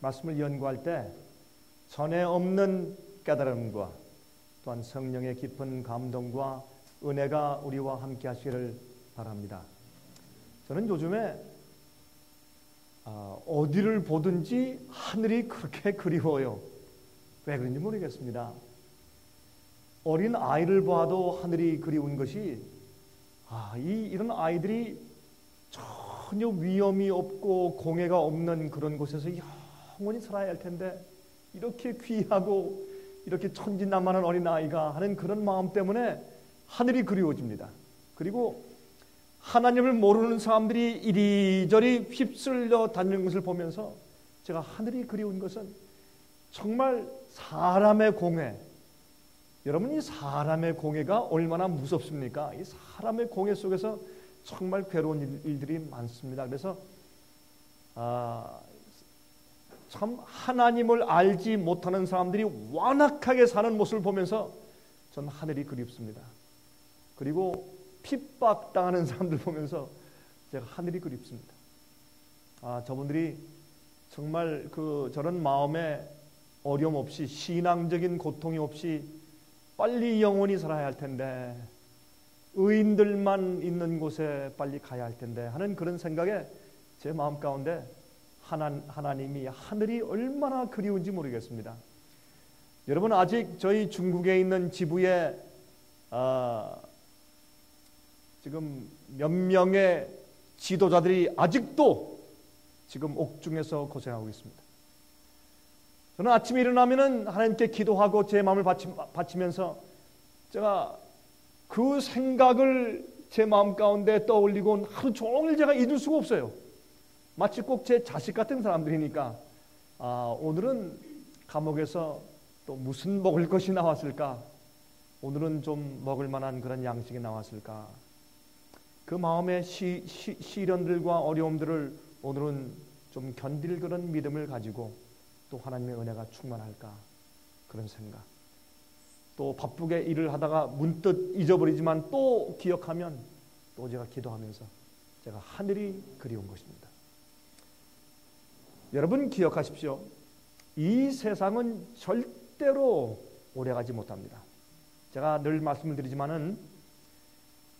말씀을 연구할 때 전에 없는 깨달음과 또한 성령의 깊은 감동과 은혜가 우리와 함께 하시기를 바랍니다. 저는 요즘에 어디를 보든지 하늘이 그렇게 그리워요. 왜 그런지 모르겠습니다. 어린 아이를 봐도 하늘이 그리운 것이 이런 아이들이 전혀 위험이 없고 공해가 없는 그런 곳에서 영원히 살아야 할 텐데 이렇게 귀하고 이렇게 천진난만한 어린아이가 하는 그런 마음 때문에 하늘이 그리워집니다. 그리고 하나님을 모르는 사람들이 이리저리 휩쓸려 다니는 것을 보면서 제가 하늘이 그리운 것은 정말 사람의 공해, 여러분 이 사람의 공해가 얼마나 무섭습니까? 이 사람의 공해 속에서 정말 괴로운 일들이 많습니다. 그래서 참 하나님을 알지 못하는 사람들이 완악하게 사는 모습을 보면서 전 하늘이 그립습니다. 그리고 핍박당하는 사람들 보면서 제가 하늘이 그립습니다. 저분들이 정말 저런 마음에 어려움 없이 신앙적인 고통이 없이 빨리 영원히 살아야 할 텐데 의인들만 있는 곳에 빨리 가야 할 텐데 하는 그런 생각에 제 마음 가운데 하나님이 하늘이 얼마나 그리운지 모르겠습니다. 여러분 아직 저희 중국에 있는 지부에 지금 몇 명의 지도자들이 아직도 지금 옥중에서 고생하고 있습니다. 저는 아침에 일어나면은 하나님께 기도하고 제 마음을 바치면서 제가 그 생각을 제 마음 가운데 떠올리고 하루 종일 제가 잊을 수가 없어요. 마치 꼭 제 자식 같은 사람들이니까 오늘은 감옥에서 또 무슨 먹을 것이 나왔을까? 오늘은 좀 먹을 만한 그런 양식이 나왔을까? 그 마음의 시련들과 어려움들을 오늘은 좀 견딜 그런 믿음을 가지고 또 하나님의 은혜가 충만할까? 그런 생각. 또 바쁘게 일을 하다가 문득 잊어버리지만 또 기억하면 또 제가 기도하면서 제가 하늘이 그리운 것입니다. 여러분 기억하십시오. 이 세상은 절대로 오래가지 못합니다. 제가 늘 말씀을 드리지만은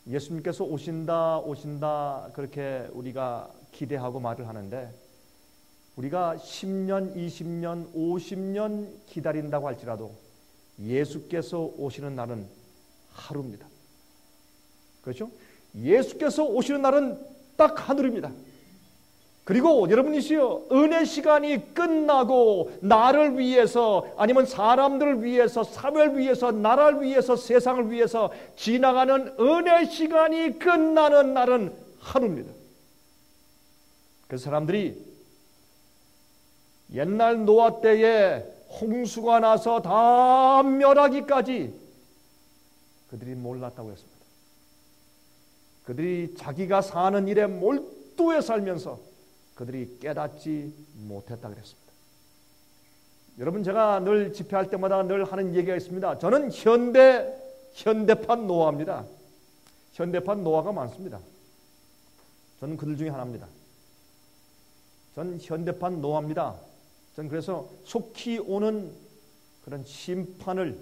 예수님께서 오신다 그렇게 우리가 기대하고 말을 하는데 우리가 10년, 20년, 50년 기다린다고 할지라도 예수께서 오시는 날은 하루입니다. 그렇죠? 예수께서 오시는 날은 딱 하늘입니다. 그리고 여러분이시여 은혜 시간이 끝나고 나를 위해서 아니면 사람들을 위해서 사회를 위해서 나라를 위해서 세상을 위해서 지나가는 은혜 시간이 끝나는 날은 하루입니다. 그래서 사람들이 옛날 노아 때에 홍수가 나서 다 멸하기까지 그들이 몰랐다고 했습니다. 그들이 자기가 사는 일에 몰두해 살면서 그들이 깨닫지 못했다 그랬습니다. 여러분 제가 늘 집회할 때마다 늘 하는 얘기가 있습니다. 저는 현대판 노아입니다. 현대판 노아가 많습니다. 저는 그들 중에 하나입니다. 전 현대판 노아입니다. 전 그래서 속히 오는 그런 심판을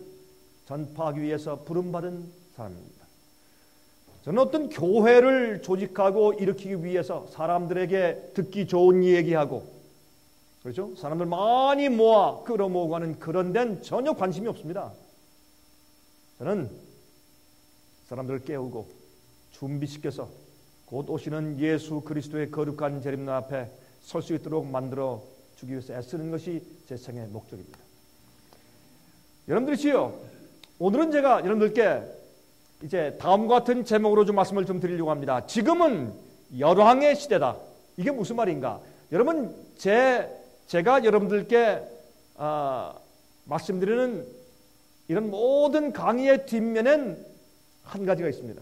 전파하기 위해서 부름받은 사람입니다. 저는 어떤 교회를 조직하고 일으키기 위해서 사람들에게 듣기 좋은 얘기하고 그렇죠? 사람들 많이 모아 끌어모으고 하는 그런 데는 전혀 관심이 없습니다. 저는 사람들을 깨우고 준비시켜서 곧 오시는 예수 그리스도의 거룩한 재림날 앞에 설 수 있도록 만들어 주기 위해서 애쓰는 것이 제 생의 목적입니다. 여러분들이시여, 오늘은 제가 여러분들께 이제 다음과 같은 제목으로 좀 말씀을 좀 드리려고 합니다. 지금은 열왕의 시대다. 이게 무슨 말인가? 여러분, 제가 여러분들께 말씀드리는 이런 모든 강의의 뒷면엔 한 가지가 있습니다.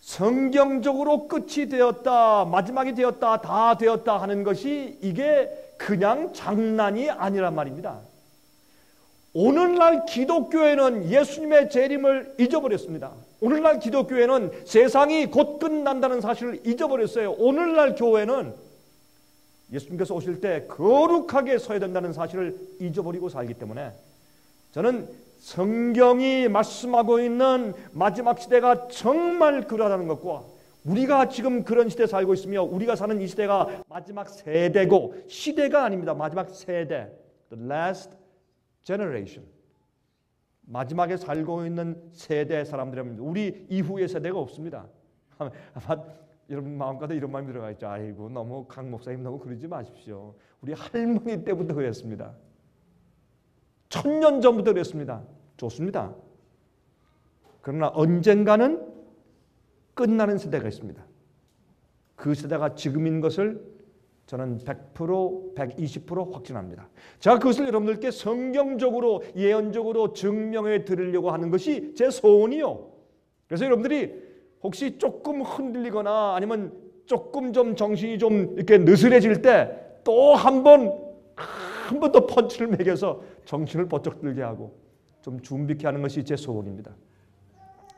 성경적으로 끝이 되었다, 마지막이 되었다, 다 되었다 하는 것이 이게 그냥 장난이 아니란 말입니다. 오늘날 기독교회는 예수님의 재림을 잊어버렸습니다. 오늘날 기독교회는 세상이 곧 끝난다는 사실을 잊어버렸어요. 오늘날 교회는 예수님께서 오실 때 거룩하게 서야 된다는 사실을 잊어버리고 살기 때문에 저는 성경이 말씀하고 있는 마지막 시대가 정말 그러하다는 것과 우리가 지금 그런 시대에 살고 있으며 우리가 사는 이 시대가 마지막 세대고 시대가 아닙니다. 마지막 세대, the last generation. 마지막에 살고 있는 세대 사람들입니다. 우리 이후의 세대가 없습니다. 여러분 마음가도 이런 마음이 들어가 있죠. 아이고 너무 강 목사님 너무 그러지 마십시오. 우리 할머니 때부터 그랬습니다. 1000년 전부터 그랬습니다. 좋습니다. 그러나 언젠가는 끝나는 세대가 있습니다. 그 세대가 지금인 것을 저는 100%, 120% 확신합니다. 제가 그것을 여러분들께 성경적으로 예언적으로 증명해 드리려고 하는 것이 제 소원이요. 그래서 여러분들이 혹시 조금 흔들리거나 아니면 조금 좀 정신이 좀 이렇게 느슨해질 때 또 한 번 더 펀치를 매겨서 정신을 번쩍 들게 하고 좀 준비케 하는 것이 제 소원입니다.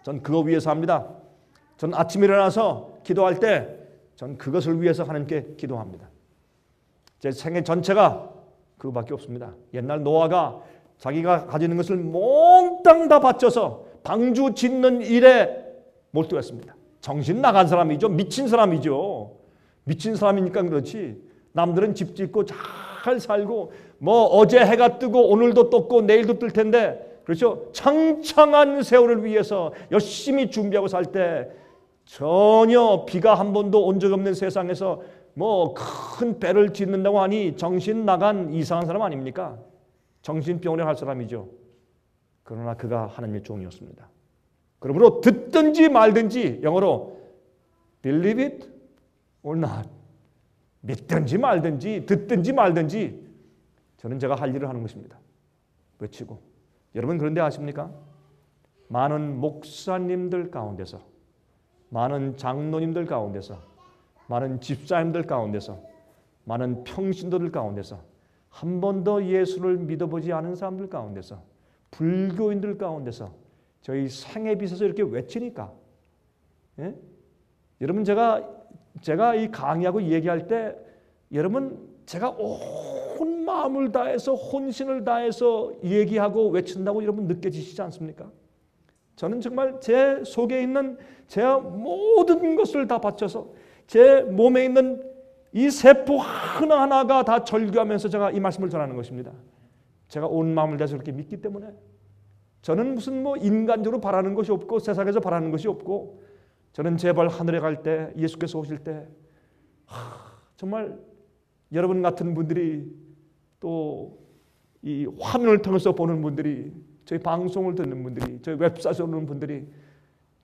전 그거 위해서 합니다. 전 아침에 일어나서 기도할 때 전 그것을 위해서 하나님께 기도합니다. 제 생애 전체가 그거밖에 없습니다. 옛날 노아가 자기가 가지는 것을 몽땅 다 바쳐서 방주 짓는 일에 몰두했습니다. 정신 나간 사람이죠. 미친 사람이죠. 미친 사람이니까 그렇지. 남들은 집 짓고 잘 살고 뭐 어제 해가 뜨고 오늘도 떴고 내일도 뜰 텐데 그렇죠. 창창한 세월을 위해서 열심히 준비하고 살 때 전혀 비가 한 번도 온 적 없는 세상에서 뭐 큰 배를 짓는다고 하니 정신 나간 이상한 사람 아닙니까? 정신병원에 갈 사람이죠. 그러나 그가 하나님의 종이었습니다. 그러므로 듣든지 말든지 영어로 believe it or not 믿든지 말든지 듣든지 말든지 저는 제가 할 일을 하는 것입니다. 외치고 여러분 그런데 아십니까? 많은 목사님들 가운데서 많은 장로님들 가운데서 많은 집사님들 가운데서 많은 평신도들 가운데서 한 번도 예수를 믿어보지 않은 사람들 가운데서 불교인들 가운데서 저희 생애 빛에서 이렇게 외치니까 예? 여러분 제가 이 강의하고 얘기할 때 여러분 제가 온 마음을 다해서 혼신을 다해서 얘기하고 외친다고 여러분 느껴지시지 않습니까? 저는 정말 제 속에 있는 제 모든 것을 다 바쳐서 제 몸에 있는 이 세포 하나하나가 다 절규하면서 제가 이 말씀을 전하는 것입니다. 제가 온 마음을 다해서 그렇게 믿기 때문에 저는 무슨 뭐 인간적으로 바라는 것이 없고 세상에서 바라는 것이 없고 저는 제발 하늘에 갈 때 예수께서 오실 때 정말 여러분 같은 분들이 또 이 화면을 통해서 보는 분들이 저희 방송을 듣는 분들이 저희 웹사이트에 오는 분들이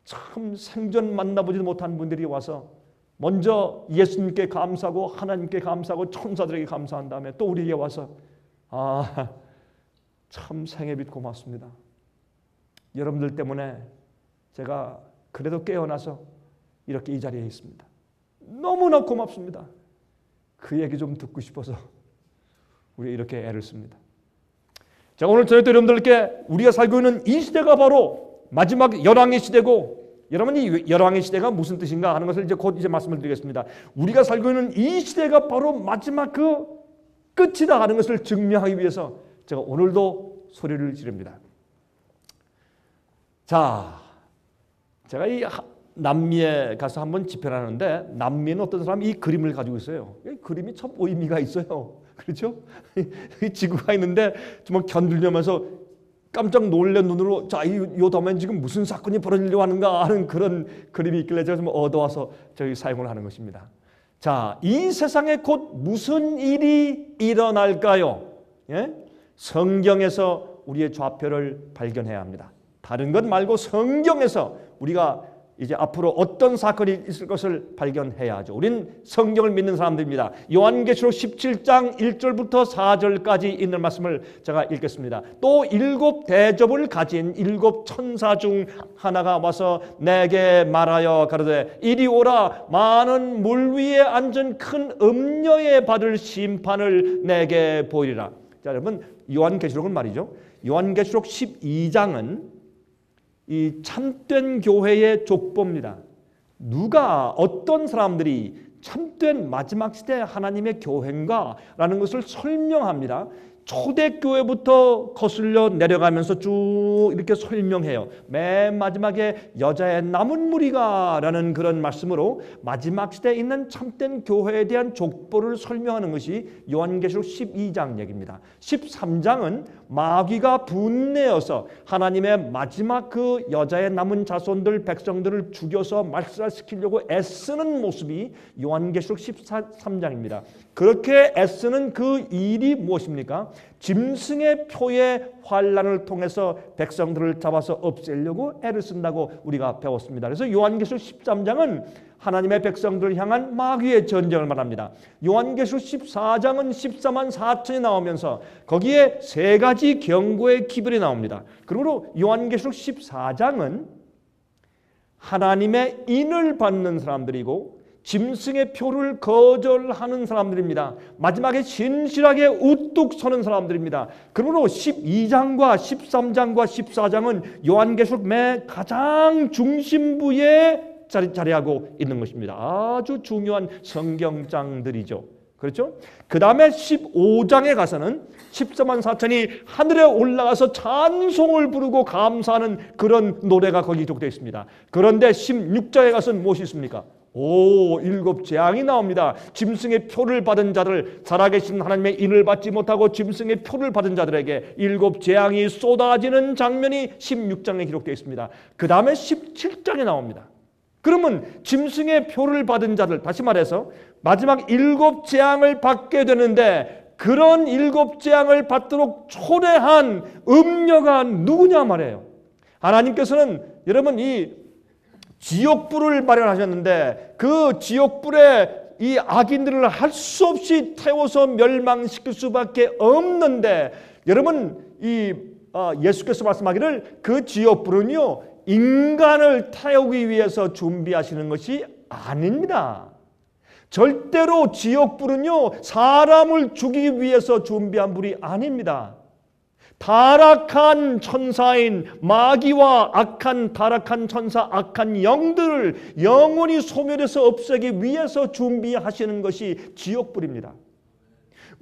참 생전 만나보지도 못한 분들이 와서 먼저 예수님께 감사하고 하나님께 감사하고 천사들에게 감사한 다음에 또 우리에게 와서 참 생애빛 고맙습니다. 여러분들 때문에 제가 그래도 깨어나서 이렇게 이 자리에 있습니다. 너무나 고맙습니다. 그 얘기 좀 듣고 싶어서 우리 이렇게 애를 씁니다. 자, 오늘 저희 여러분들께 우리가 살고 있는 이 시대가 바로 마지막 열왕의 시대고 여러분 이 열왕의 시대가 무슨 뜻인가 하는 것을 곧 말씀을 드리겠습니다. 우리가 살고 있는 이 시대가 바로 마지막 그 끝이다 하는 것을 증명하기 위해서 제가 오늘도 소리를 지릅니다. 자, 제가 이 남미에 가서 한번 집회를 하는데 남미에는 어떤 사람이 이 그림을 가지고 있어요. 이 그림이 참 의미가 있어요. 그렇죠? 이 지구가 있는데 정말 견들려면서 깜짝 놀란 눈으로 자, 이 다음엔 지금 무슨 사건이 벌어지려고 하는가 하는 그런 그림이 있길래 제가 좀 얻어와서 저희 사용을 하는 것입니다. 자, 이 세상에 곧 무슨 일이 일어날까요? 예? 성경에서 우리의 좌표를 발견해야 합니다. 다른 것 말고 성경에서 우리가 이제 앞으로 어떤 사건이 있을 것을 발견해야 하죠. 우린 성경을 믿는 사람들입니다. 요한계시록 17장 1절부터 4절까지 있는 말씀을 제가 읽겠습니다. 또 7 대접을 가진 7 천사 중 하나가 와서 내게 말하여 가로되 이리 오라 많은 물 위에 앉은 큰 음녀에 받을 심판을 내게 보이리라. 자, 여러분 요한계시록은 말이죠. 요한계시록 12장은 이 참된 교회의 족보입니다. 누가 어떤 사람들이 참된 마지막 시대 하나님의 교회인가라는 것을 설명합니다. 초대교회부터 거슬려 내려가면서 쭉 이렇게 설명해요. 맨 마지막에 여자의 남은 무리가라는 그런 말씀으로 마지막 시대에 있는 참된 교회에 대한 족보를 설명하는 것이 요한계시록 12장 얘기입니다. 13장은 마귀가 분내어서 하나님의 마지막 그 여자의 남은 자손들 백성들을 죽여서 말살시키려고 애쓰는 모습이 요한계시록 13장입니다. 그렇게 애쓰는 그 일이 무엇입니까? 짐승의 표의 환란을 통해서 백성들을 잡아서 없애려고 애를 쓴다고 우리가 배웠습니다. 그래서 요한계시록 13장은 하나님의 백성들을 향한 마귀의 전쟁을 말합니다. 요한계시록 14장은 14만 4천이 나오면서 거기에 세 가지 경고의 기별이 나옵니다. 그러므로 요한계시록 14장은 하나님의 인을 받는 사람들이고 짐승의 표를 거절하는 사람들입니다. 마지막에 진실하게 우뚝 서는 사람들입니다. 그러므로 12장과 13장과 14장은 요한계시록 가장 중심부에 자리하고 있는 것입니다. 아주 중요한 성경장들이죠. 그렇죠? 그 다음에 15장에 가서는 14만 4천이 하늘에 올라가서 찬송을 부르고 감사하는 그런 노래가 거기 기록되어 있습니다. 그런데 16장에 가서는 무엇이 있습니까? 일곱 재앙이 나옵니다. 짐승의 표를 받은 자들, 살아계신 하나님의 인을 받지 못하고 짐승의 표를 받은 자들에게 일곱 재앙이 쏟아지는 장면이 16장에 기록되어 있습니다. 그 다음에 17장에 나옵니다. 그러면 짐승의 표를 받은 자들, 다시 말해서 마지막 일곱 재앙을 받게 되는데 그런 일곱 재앙을 받도록 초래한 음녀가 누구냐 말이에요. 하나님께서는 여러분 이 지옥불을 마련하셨는데 그 지옥불에 이 악인들을 할 수 없이 태워서 멸망시킬 수밖에 없는데 여러분 예수께서 말씀하기를 그 지옥불은요 인간을 태우기 위해서 준비하시는 것이 아닙니다. 절대로 지옥불은요 사람을 죽이기 위해서 준비한 불이 아닙니다. 타락한 천사인 마귀와 타락한 천사 악한 영들을 영원히 소멸해서 없애기 위해서 준비하시는 것이 지옥불입니다.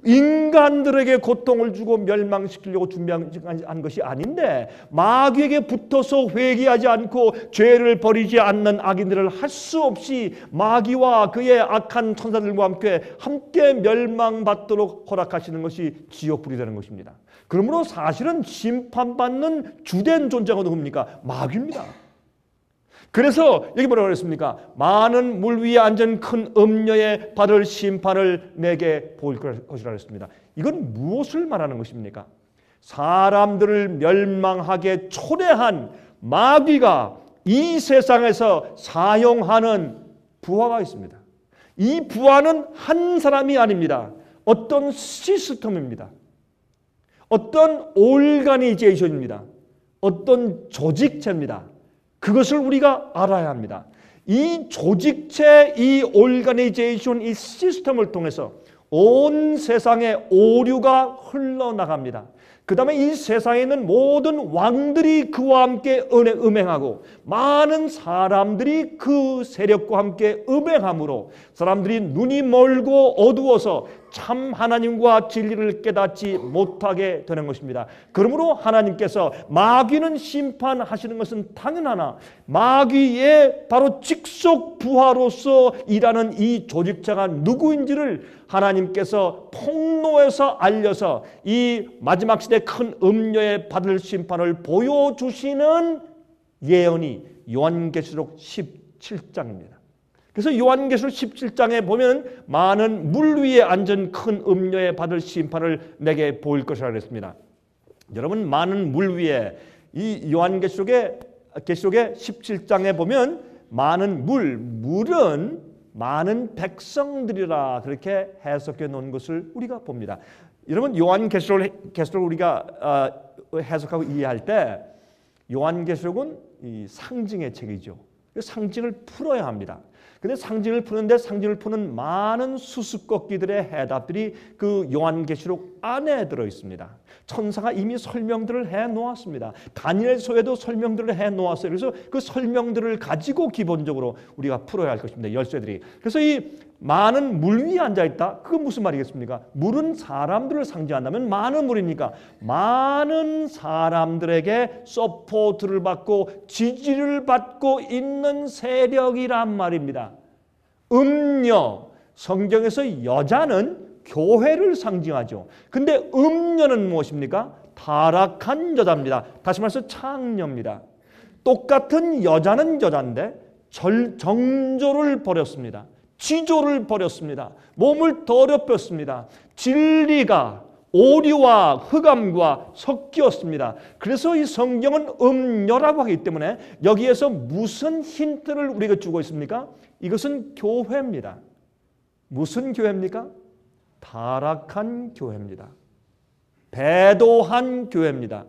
인간들에게 고통을 주고 멸망시키려고 준비한 것이 아닌데 마귀에게 붙어서 회개하지 않고 죄를 버리지 않는 악인들을 할 수 없이 마귀와 그의 악한 천사들과 함께 멸망받도록 허락하시는 것이 지옥불이라는 것입니다. 그러므로 사실은 심판받는 주된 존재가 누굽니까? 마귀입니다. 그래서 여기 뭐라고 그랬습니까? 많은 물 위에 앉은 큰 음녀에 받을 심판을 내게 보일 것이라 했습니다. 이건 무엇을 말하는 것입니까? 사람들을 멸망하게 초래한 마귀가 이 세상에서 사용하는 부하가 있습니다. 이 부하는 한 사람이 아닙니다. 어떤 시스템입니다. 어떤 오르가니제이션입니다. 어떤 조직체입니다. 그것을 우리가 알아야 합니다. 이 조직체, 이 오르가니제이션, 이 시스템을 통해서 온 세상에 오류가 흘러나갑니다. 그 다음에 이 세상에 있는 모든 왕들이 그와 함께 음행하고 많은 사람들이 그 세력과 함께 음행함으로 사람들이 눈이 멀고 어두워서 참 하나님과 진리를 깨닫지 못하게 되는 것입니다. 그러므로 하나님께서 마귀는 심판하시는 것은 당연하나 마귀의 바로 직속 부하로서 일하는 이 조직자가 누구인지를 하나님께서 폭로해서 알려서 이 마지막 시대 큰 음녀에 받을 심판을 보여주시는 예언이 요한계시록 17장입니다. 그래서 요한계시록 17장에 보면 많은 물 위에 앉은 큰 음녀에 받을 심판을 내게 보일 것이라 그랬습니다. 여러분 많은 물 위에 이 요한계시록의 17장에 보면 많은 물은 많은 백성들이라 그렇게 해석해 놓은 것을 우리가 봅니다. 여러분 요한계시록을 우리가 해석하고 이해할 때 요한계시록은 이 상징의 책이죠. 상징을 풀어야 합니다. 근데 상징을 푸는데 상징을 푸는 많은 수수께끼들의 해답들이 그 요한계시록 안에 들어 있습니다. 천사가 이미 설명들을 해 놓았습니다. 다니엘서에도 설명들을 해 놓았어요. 그래서 그 설명들을 가지고 기본적으로 우리가 풀어야 할 것입니다. 열쇠들이. 그래서 이 많은 물 위에 앉아 있다. 그건 무슨 말이겠습니까? 물은 사람들을 상징한다면 많은 물이니까 많은 사람들에게 서포트를 받고 지지를 받고 있는 세력이란 말입니다. 음녀, 성경에서 여자는 교회를 상징하죠. 근데 음녀는 무엇입니까? 타락한 여자입니다. 다시 말해서 창녀입니다. 똑같은 여자는 여자인데 정조를 버렸습니다. 지조를 버렸습니다. 몸을 더럽혔습니다. 진리가 오류와 흑암과 섞였습니다. 그래서 이 성경은 음녀라고 하기 때문에 여기에서 무슨 힌트를 우리가 주고 있습니까? 이것은 교회입니다. 무슨 교회입니까? 타락한 교회입니다. 배도한 교회입니다.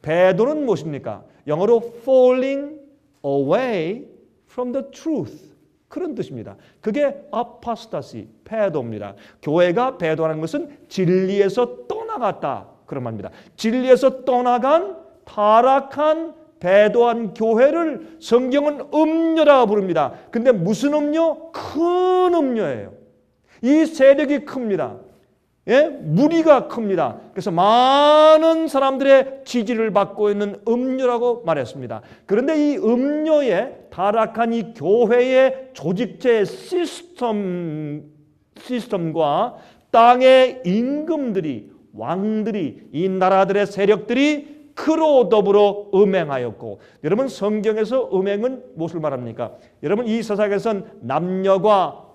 배도는 무엇입니까? 영어로 falling away from the truth. 그런 뜻입니다. 그게 apostasy, 배도입니다. 교회가 배도하는 것은 진리에서 떠나갔다. 그런 말입니다. 진리에서 떠나간 타락한 배도한 교회를 성경은 음녀라고 부릅니다. 근데 무슨 음녀? 큰 음녀예요. 이 세력이 큽니다. 예? 무리가 큽니다. 그래서 많은 사람들의 지지를 받고 있는 음녀라고 말했습니다. 그런데 이 음녀의 타락한 이 교회의 조직제 시스템과 땅의 임금들이 왕들이 이 나라들의 세력들이 그로 더불어 음행하였고, 여러분 성경에서 음행은 무엇을 말합니까? 여러분 이 세상에선 남녀가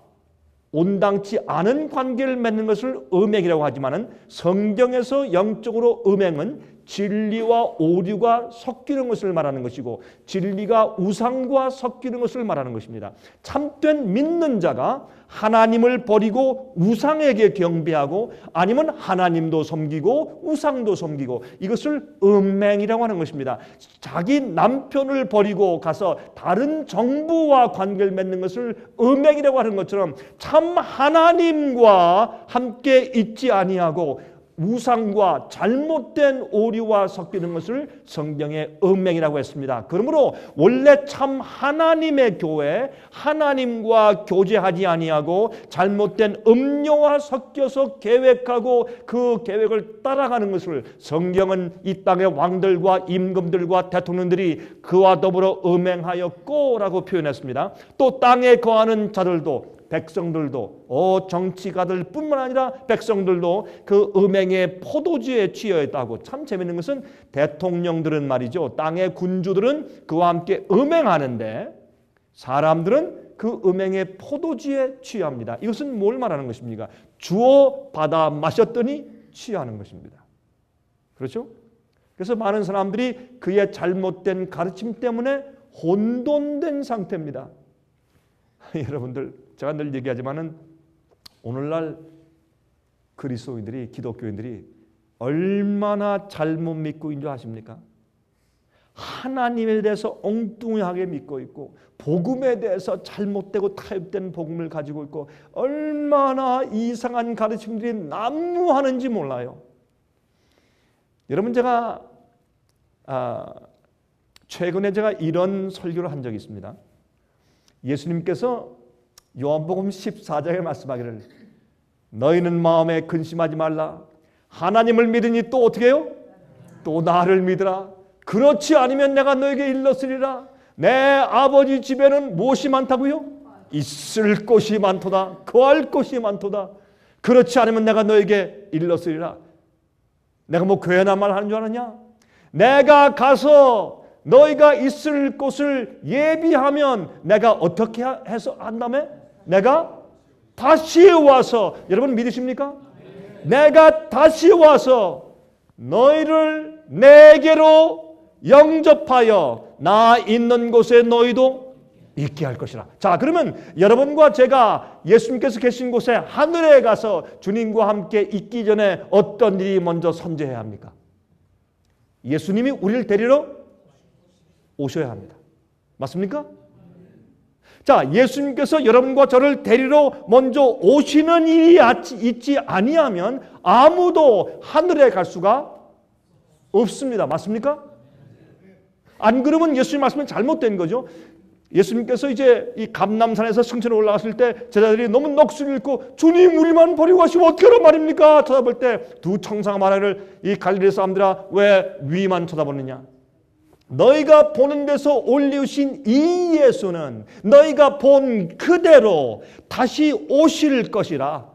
온당치 않은 관계를 맺는 것을 음행이라고 하지만은 성경에서 영적으로 음행은 진리와 오류가 섞이는 것을 말하는 것이고 진리가 우상과 섞이는 것을 말하는 것입니다. 참된 믿는 자가 하나님을 버리고 우상에게 경배하고 아니면 하나님도 섬기고 우상도 섬기고 이것을 음행이라고 하는 것입니다. 자기 남편을 버리고 가서 다른 정부와 관계를 맺는 것을 음행이라고 하는 것처럼 참 하나님과 함께 있지 아니하고 우상과 잘못된 오류와 섞이는 것을 성경의 음행이라고 했습니다. 그러므로 원래 참 하나님의 교회, 하나님과 교제하지 아니하고 잘못된 음료와 섞여서 계획하고 그 계획을 따라가는 것을 성경은 이 땅의 왕들과 임금들과 대통령들이 그와 더불어 음행하였고라고 표현했습니다. 또 땅에 거하는 자들도 백성들도 정치가들 뿐만 아니라 백성들도 그 음행의 포도주에 취해 있다고. 참 재밌는 것은 대통령들은 말이죠, 땅의 군주들은 그와 함께 음행하는데 사람들은 그 음행의 포도주에 취합니다. 이것은 뭘 말하는 것입니까? 주어 받아 마셨더니 취하는 것입니다. 그렇죠? 그래서 많은 사람들이 그의 잘못된 가르침 때문에 혼돈된 상태입니다. 여러분들, 제가 늘 얘기하지만은 오늘날 그리스도인들이, 기독교인들이 얼마나 잘못 믿고 있는 줄 아십니까? 하나님에 대해서 엉뚱하게 믿고 있고 복음에 대해서 잘못되고 타협된 복음을 가지고 있고 얼마나 이상한 가르침들이 난무하는지 몰라요. 여러분, 제가 최근에 제가 이런 설교를 한 적이 있습니다. 예수님께서 요한복음 14장에 말씀하기를 너희는 마음에 근심하지 말라. 하나님을 믿으니 또 어떻게 해요? 또 나를 믿으라. 그렇지 않으면 내가 너에게 일렀으리라. 내 아버지 집에는 무엇이 많다고요? 있을 곳이 많도다. 거할 곳이 많도다. 그렇지 않으면 내가 너에게 일렀으리라. 내가 뭐 괜한 말 하는 줄 아느냐? 내가 가서 너희가 있을 곳을 예비하면 내가 어떻게 해서 한다며? 내가 다시 와서, 여러분 믿으십니까? 내가 다시 와서 너희를 내게로 영접하여 나 있는 곳에 너희도 있게 할 것이라. 자, 그러면 여러분과 제가 예수님께서 계신 곳에 하늘에 가서 주님과 함께 있기 전에 어떤 일이 먼저 선제해야 합니까? 예수님이 우리를 데리러 오셔야 합니다. 맞습니까? 자, 예수님께서 여러분과 저를 데리러 먼저 오시는 일이 있지 아니하면 아무도 하늘에 갈 수가 없습니다. 맞습니까? 안 그러면 예수님 말씀은 잘못된 거죠. 예수님께서 이제 이 감람산에서 승천에 올라갔을 때 제자들이 너무 넋을 잃고 주님 우리만 버리고 가시면 어떡하란 말입니까? 쳐다볼 때 두 청사가 말하기를 이 갈릴리 사람들아 왜 위만 쳐다보느냐? 너희가 보는 데서 올리우신 이 예수는 너희가 본 그대로 다시 오실 것이라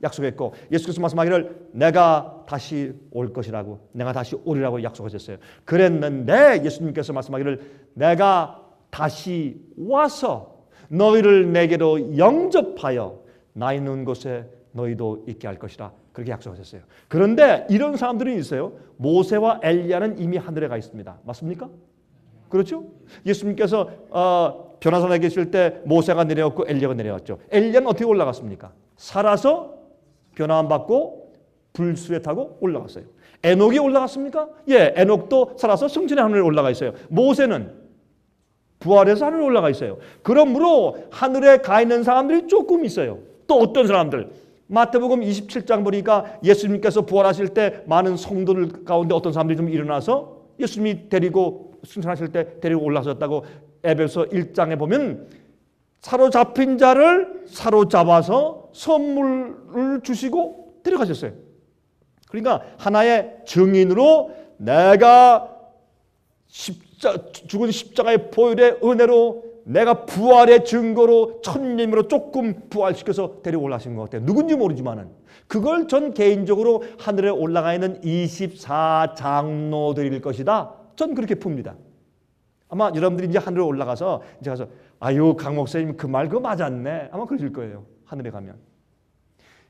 약속했고 예수께서 말씀하기를 내가 다시 올 것이라고 내가 다시 오리라고 약속하셨어요. 그랬는데 예수님께서 말씀하기를 내가 다시 와서 너희를 내게로 영접하여 나 있는 곳에 너희도 있게 할 것이라 그렇게 약속하셨어요. 그런데 이런 사람들이 있어요. 모세와 엘리야는 이미 하늘에 가 있습니다. 맞습니까? 그렇죠? 예수님께서 변화산에 계실 때 모세가 내려왔고 엘리야가 내려왔죠. 엘리야는 어떻게 올라갔습니까? 살아서 변화함 받고 불수에 타고 올라갔어요. 에녹이 올라갔습니까? 예, 에녹도 살아서 승천의 하늘에 올라가 있어요. 모세는 부활해서 하늘에 올라가 있어요. 그러므로 하늘에 가 있는 사람들이 조금 있어요. 또 어떤 사람들? 마태복음 27장 보니까 예수님께서 부활하실 때 많은 성도들 가운데 어떤 사람들이 좀 일어나서 예수님이 데리고 승천하실 때 데리고 올라가셨다고 에베소 1장에 보면 사로잡힌 자를 사로잡아서 선물을 주시고 데려가셨어요. 그러니까 하나의 증인으로 내가 죽은 십자가의 보혈의 은혜로 내가 부활의 증거로 천님으로 조금 부활시켜서 데리고 올라가신 것 같아요. 누군지 모르지만은 그걸 전 개인적으로 하늘에 올라가 있는 24장로들일 것이다. 전 그렇게 풉니다. 아마 여러분들이 이제 하늘에 올라가서 이제 가서 아유 강 목사님 그 말 그거 맞았네. 아마 그러실 거예요. 하늘에 가면.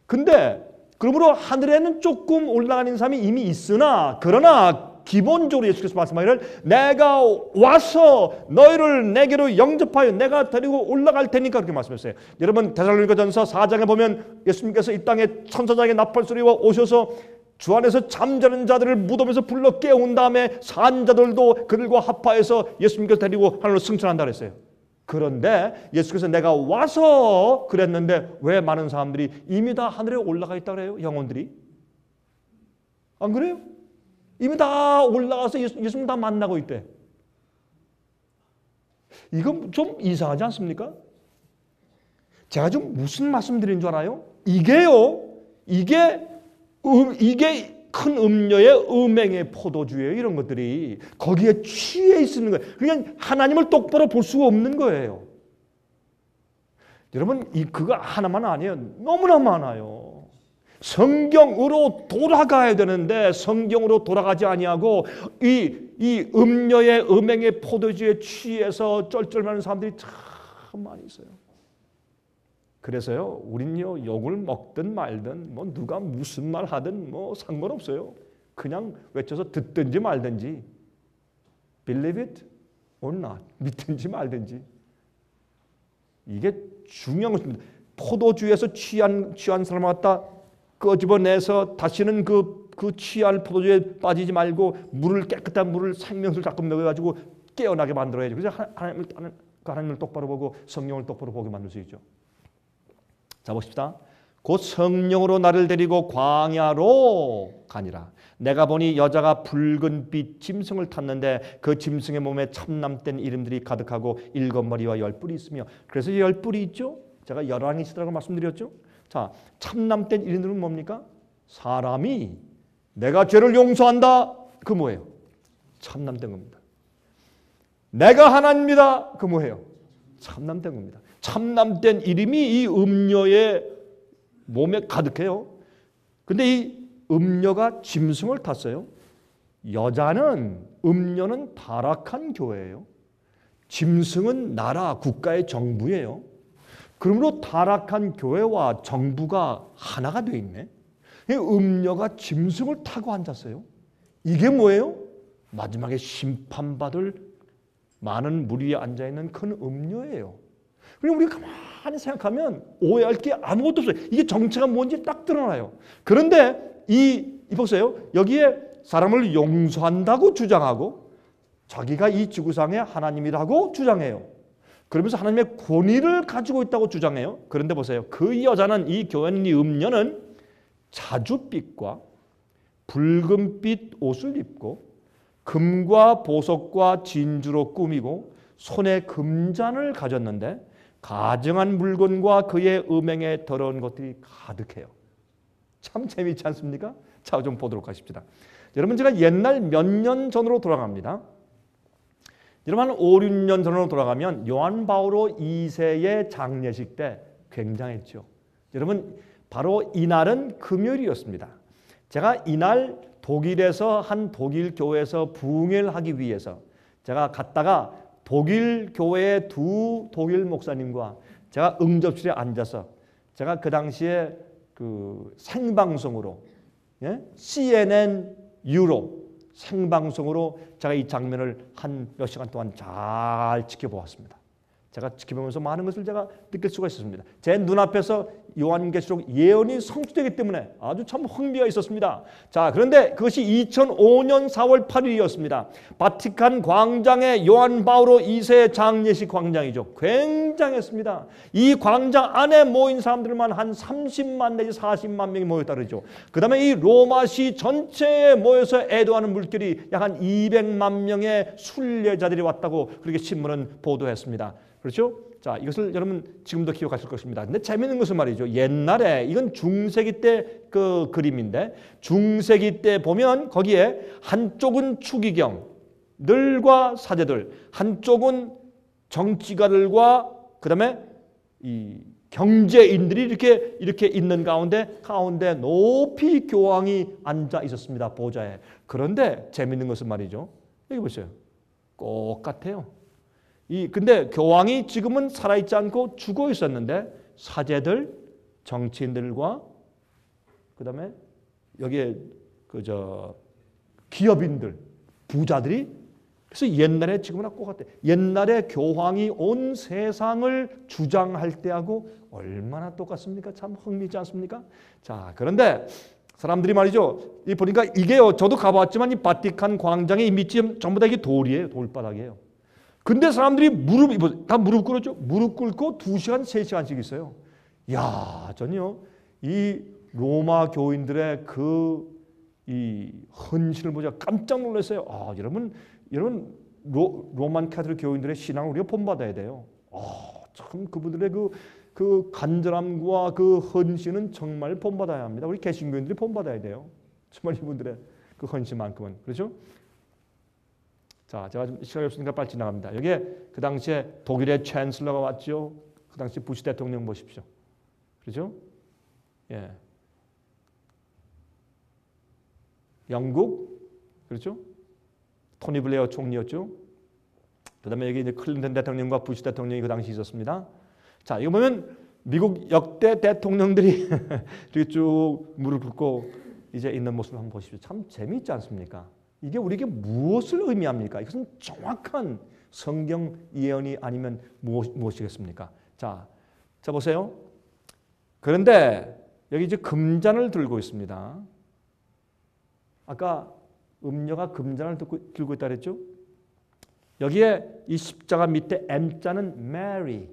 근데 그러므로 하늘에는 조금 올라가는 사람이 이미 있으나 그러나 기본적으로 예수께서 말씀하기를 내가 와서 너희를 내게로 영접하여 내가 데리고 올라갈 테니까 그렇게 말씀했어요. 여러분 데살로니가전서 4장에 보면 예수님께서 이 땅에 천사장의 나팔소리와 오셔서 주 안에서 잠자는 자들을 무덤에서 불러 깨운 다음에 산 자들도 그들과 합하여서 예수님께서 데리고 하늘로 승천한다 그랬어요. 그런데 예수께서 내가 와서 그랬는데 왜 많은 사람들이 이미 다 하늘에 올라가 있다 그래요? 영혼들이. 안 그래요? 이미 다 올라가서 예수님 다 만나고 있대. 이건 좀 이상하지 않습니까? 제가 좀 무슨 말씀 드린 줄 알아요? 이게요. 이게 큰 음료의 음행의 포도주예요. 이런 것들이 거기에 취해 있는 거예요. 그냥 하나님을 똑바로 볼 수가 없는 거예요. 여러분 그거 하나만 아니에요. 너무나 많아요. 성경으로 돌아가야 되는데 성경으로 돌아가지 아니하고 이 음료의 음행의 포도주에 취해서 쩔쩔매는 사람들이 참 많이 있어요. 그래서요, 우린요 욕을 먹든 말든 뭐 누가 무슨 말 하든 뭐 상관없어요. 그냥 외쳐서 듣든지 말든지, believe it or not, 믿든지 말든지. 이게 중요한 것입니다. 포도주에서 취한 사람을 갖다 끄집어내서 다시는 그 취할 포도주에 빠지지 말고 깨끗한 물을 생명수를 자꾸 먹여가지고 깨어나게 만들어야죠. 그래서 하나님을 똑바로 보고 성령을 똑바로 보게 만들 수 있죠. 자 봅시다. 곧 성령으로 나를 데리고 광야로 가니라. 내가 보니 여자가 붉은 빛 짐승을 탔는데 그 짐승의 몸에 참남된 이름들이 가득하고 7머리와 10뿔이 있으며. 그래서 10뿔이 있죠. 제가 열왕이시라고 말씀드렸죠. 자, 참남된 이름들은 뭡니까? 사람이 내가 죄를 용서한다. 그 뭐예요? 참남된 겁니다. 내가 하나님이다. 그 뭐예요? 참남된 겁니다. 참남된 이름이 이 음녀의 몸에 가득해요. 근데 이 음녀가 짐승을 탔어요. 여자는 음녀는 타락한 교회예요. 짐승은 나라 국가의 정부예요. 그러므로 타락한 교회와 정부가 하나가 돼 있네. 음녀가 짐승을 타고 앉았어요. 이게 뭐예요? 마지막에 심판받을 많은 무리에 앉아있는 큰 음녀예요. 그리고 우리가 가만히 생각하면 오해할 게 아무것도 없어요. 이게 정체가 뭔지 딱 드러나요. 그런데 보세요. 여기에 사람을 용서한다고 주장하고 자기가 이 지구상의 하나님이라고 주장해요. 그러면서 하나님의 권위를 가지고 있다고 주장해요. 그런데 보세요. 그 여자는, 이 교회는, 이 음녀는 자줏빛과 붉은빛 옷을 입고 금과 보석과 진주로 꾸미고 손에 금잔을 가졌는데 가증한 물건과 그의 음행에 더러운 것들이 가득해요. 참 재미있지 않습니까? 자, 좀 보도록 하십시다. 여러분, 제가 옛날 몇 년 전으로 돌아갑니다. 여러분, 한 5, 6년 전으로 돌아가면 요한 바오로 2세의 장례식 때 굉장했죠. 여러분, 바로 이날은 금요일이었습니다. 제가 이날 독일에서 한 독일 교회에서 부흥회를 하기 위해서 제가 갔다가 독일 교회의 두 독일 목사님과 제가 응접실에 앉아서 제가 그 당시에 그 생방송으로, 예? CNN 유로 생방송으로 제가 이 장면을 한 몇 시간 동안 잘 지켜보았습니다. 제가 지켜보면서 많은 것을 제가 느낄 수가 있었습니다. 제 눈앞에서 요한계시록 예언이 성취되기 때문에 아주 참 흥미가 있었습니다. 자, 그런데 그것이 2005년 4월 8일이었습니다. 바티칸 광장의 요한 바오로 2세 장례식 광장이죠. 굉장했습니다. 이 광장 안에 모인 사람들만 한 30만 내지 40만 명이 모였다 그러죠. 그 다음에 이 로마시 전체에 모여서 애도하는 물결이 약 한 200만 명의 순례자들이 왔다고 그렇게 신문은 보도했습니다. 그렇죠? 자, 이것을 여러분 지금도 기억하실 것입니다. 근데 재미있는 것은 말이죠. 옛날에 이건 중세기 때 그 그림인데 중세기 때 보면 거기에 한쪽은 추기경들과 사제들, 한쪽은 정치가들과 그다음에 이 경제인들이 이렇게 있는 가운데 높이 교황이 앉아 있었습니다. 보좌에. 그런데 재미있는 것은 말이죠. 여기 보세요. 똑같아요. 근데 교황이 지금은 살아있지 않고 죽어 있었는데 사제들, 정치인들과 그다음에 여기에 기업인들, 부자들이, 그래서 옛날에 지금은 똑같아. 옛날에 교황이 온 세상을 주장할 때하고 얼마나 똑같습니까? 참 흥미있지 않습니까? 자, 그런데 사람들이 말이죠. 보니까 이게요. 저도 가봤지만 이 바티칸 광장의 이 밑이 전부 다 이게 돌이에요. 돌바닥이에요. 근데 사람들이 다 무릎 꿇었죠. 무릎 꿇고 2시간, 3시간씩 있어요. 야, 전요. 이 로마 교인들의 이 헌신을 보자 깜짝 놀랐어요. 아, 여러분 로만 카톨릭 교인들의 신앙을 우리가 본받아야 돼요. 참 그분들의 그 간절함과 그 헌신은 정말 본받아야 합니다. 우리 개신교인들이 본받아야 돼요. 정말 이분들의 그 헌신만큼은. 그렇죠? 자, 제가 좀 시간이 없으니까 빨리 지나갑니다. 여기에 그 당시에 독일의 챈슬러가 왔죠. 그 당시 부시 대통령 보십시오. 그렇죠? 예. 영국, 그렇죠? 토니 블레어 총리였죠. 그다음에 여기 이제 클린턴 대통령과 부시 대통령이 그 당시 있었습니다. 자, 이거 보면 미국 역대 대통령들이 이렇게 쭉 무릎 꿇고 이제 있는 모습을 한번 보십시오. 참 재미있지 않습니까? 이게 우리에게 무엇을 의미합니까? 이것은 정확한 성경 예언이 아니면 무엇이겠습니까? 자 보세요. 그런데 여기 이제 금잔을 들고 있습니다. 아까 음녀가 금잔을 들고 있다 그랬죠? 여기에 이 십자가 밑에 M자는 Mary,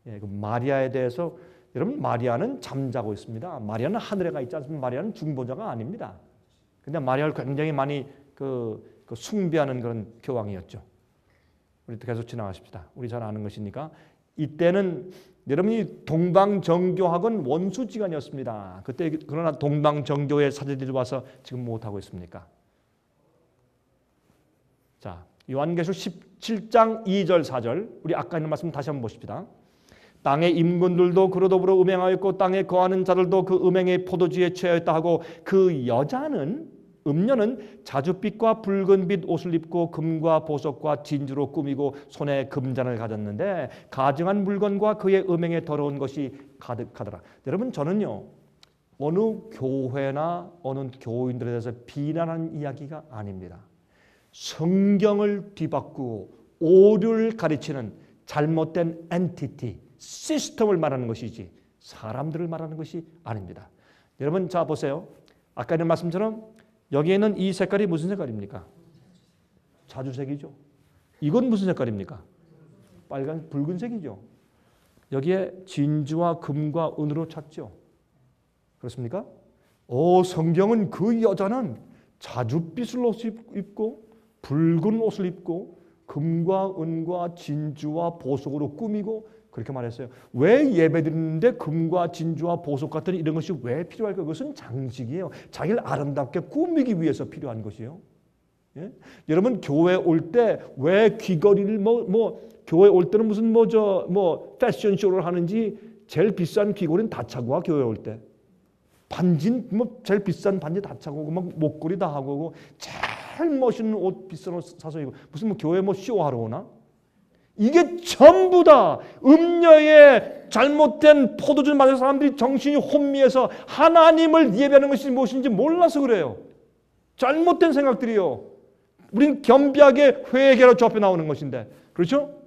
그 마리아에 대해서, 여러분 마리아는 잠자고 있습니다. 마리아는 하늘에 가 있지 않습니까? 마리아는 중보자가 아닙니다. 근데 마리아를 굉장히 많이 숭배하는 그런 교황이었죠. 우리 계속 지나가십시다. 우리 잘 아는 것이니까. 이때는 여러분이 동방정교학은 원수지간이었습니다. 그때 그러나 동방정교의 사제들이 와서 지금 못하고 있습니까? 자, 요한계시록 17장 2절 4절 우리 아까 있는 말씀 다시 한번 보십시다. 땅의 임금들도 그로 더불어 음행하였고 땅에 거하는 자들도 그 음행의 포도주에 취하였다 하고 그 여자는 음녀는 자줏빛과 붉은빛 옷을 입고 금과 보석과 진주로 꾸미고 손에 금잔을 가졌는데 가증한 물건과 그의 음행에 더러운 것이 가득하더라. 여러분 저는요 어느 교회나 어느 교인들에 대해서 비난하는 이야기가 아닙니다. 성경을 뒤바꾸고 오류를 가르치는 잘못된 엔티티, 시스템을 말하는 것이지 사람들을 말하는 것이 아닙니다. 여러분 자 보세요. 아까 있는 말씀처럼 여기에는 이 색깔이 무슨 색깔입니까? 자주색이죠. 이건 무슨 색깔입니까? 빨간 붉은색이죠. 여기에 진주와 금과 은으로 찼죠. 그렇습니까? 성경은 그 여자는 자줏빛을 옷을 입고 붉은 옷을 입고 금과 은과 진주와 보석으로 꾸미고 그렇게 말했어요. 왜 예배드리는데 금과 진주와 보석 같은 이런 것이 왜 필요할까? 그것은 장식이에요. 자기를 아름답게 꾸미기 위해서 필요한 것이에요. 예? 여러분 교회 올 때 왜 귀걸이를 교회 올 때는 무슨 패션쇼를 하는지 제일 비싼 귀걸이는 다 차고 와. 교회 올 때 반지 제일 비싼 반지 다 차고 오고 막 목걸이 다 하고 오고 제일 멋있는 옷 비싼 옷 사서 입고 무슨 교회 쇼하러 오나? 이게 전부 다 음녀의 잘못된 포도주 마신 사람들이 정신이 혼미해서 하나님을 예배하는 것이 무엇인지 몰라서 그래요. 잘못된 생각들이요. 우린 겸비하게 회개로 좁혀 나오는 것인데, 그렇죠?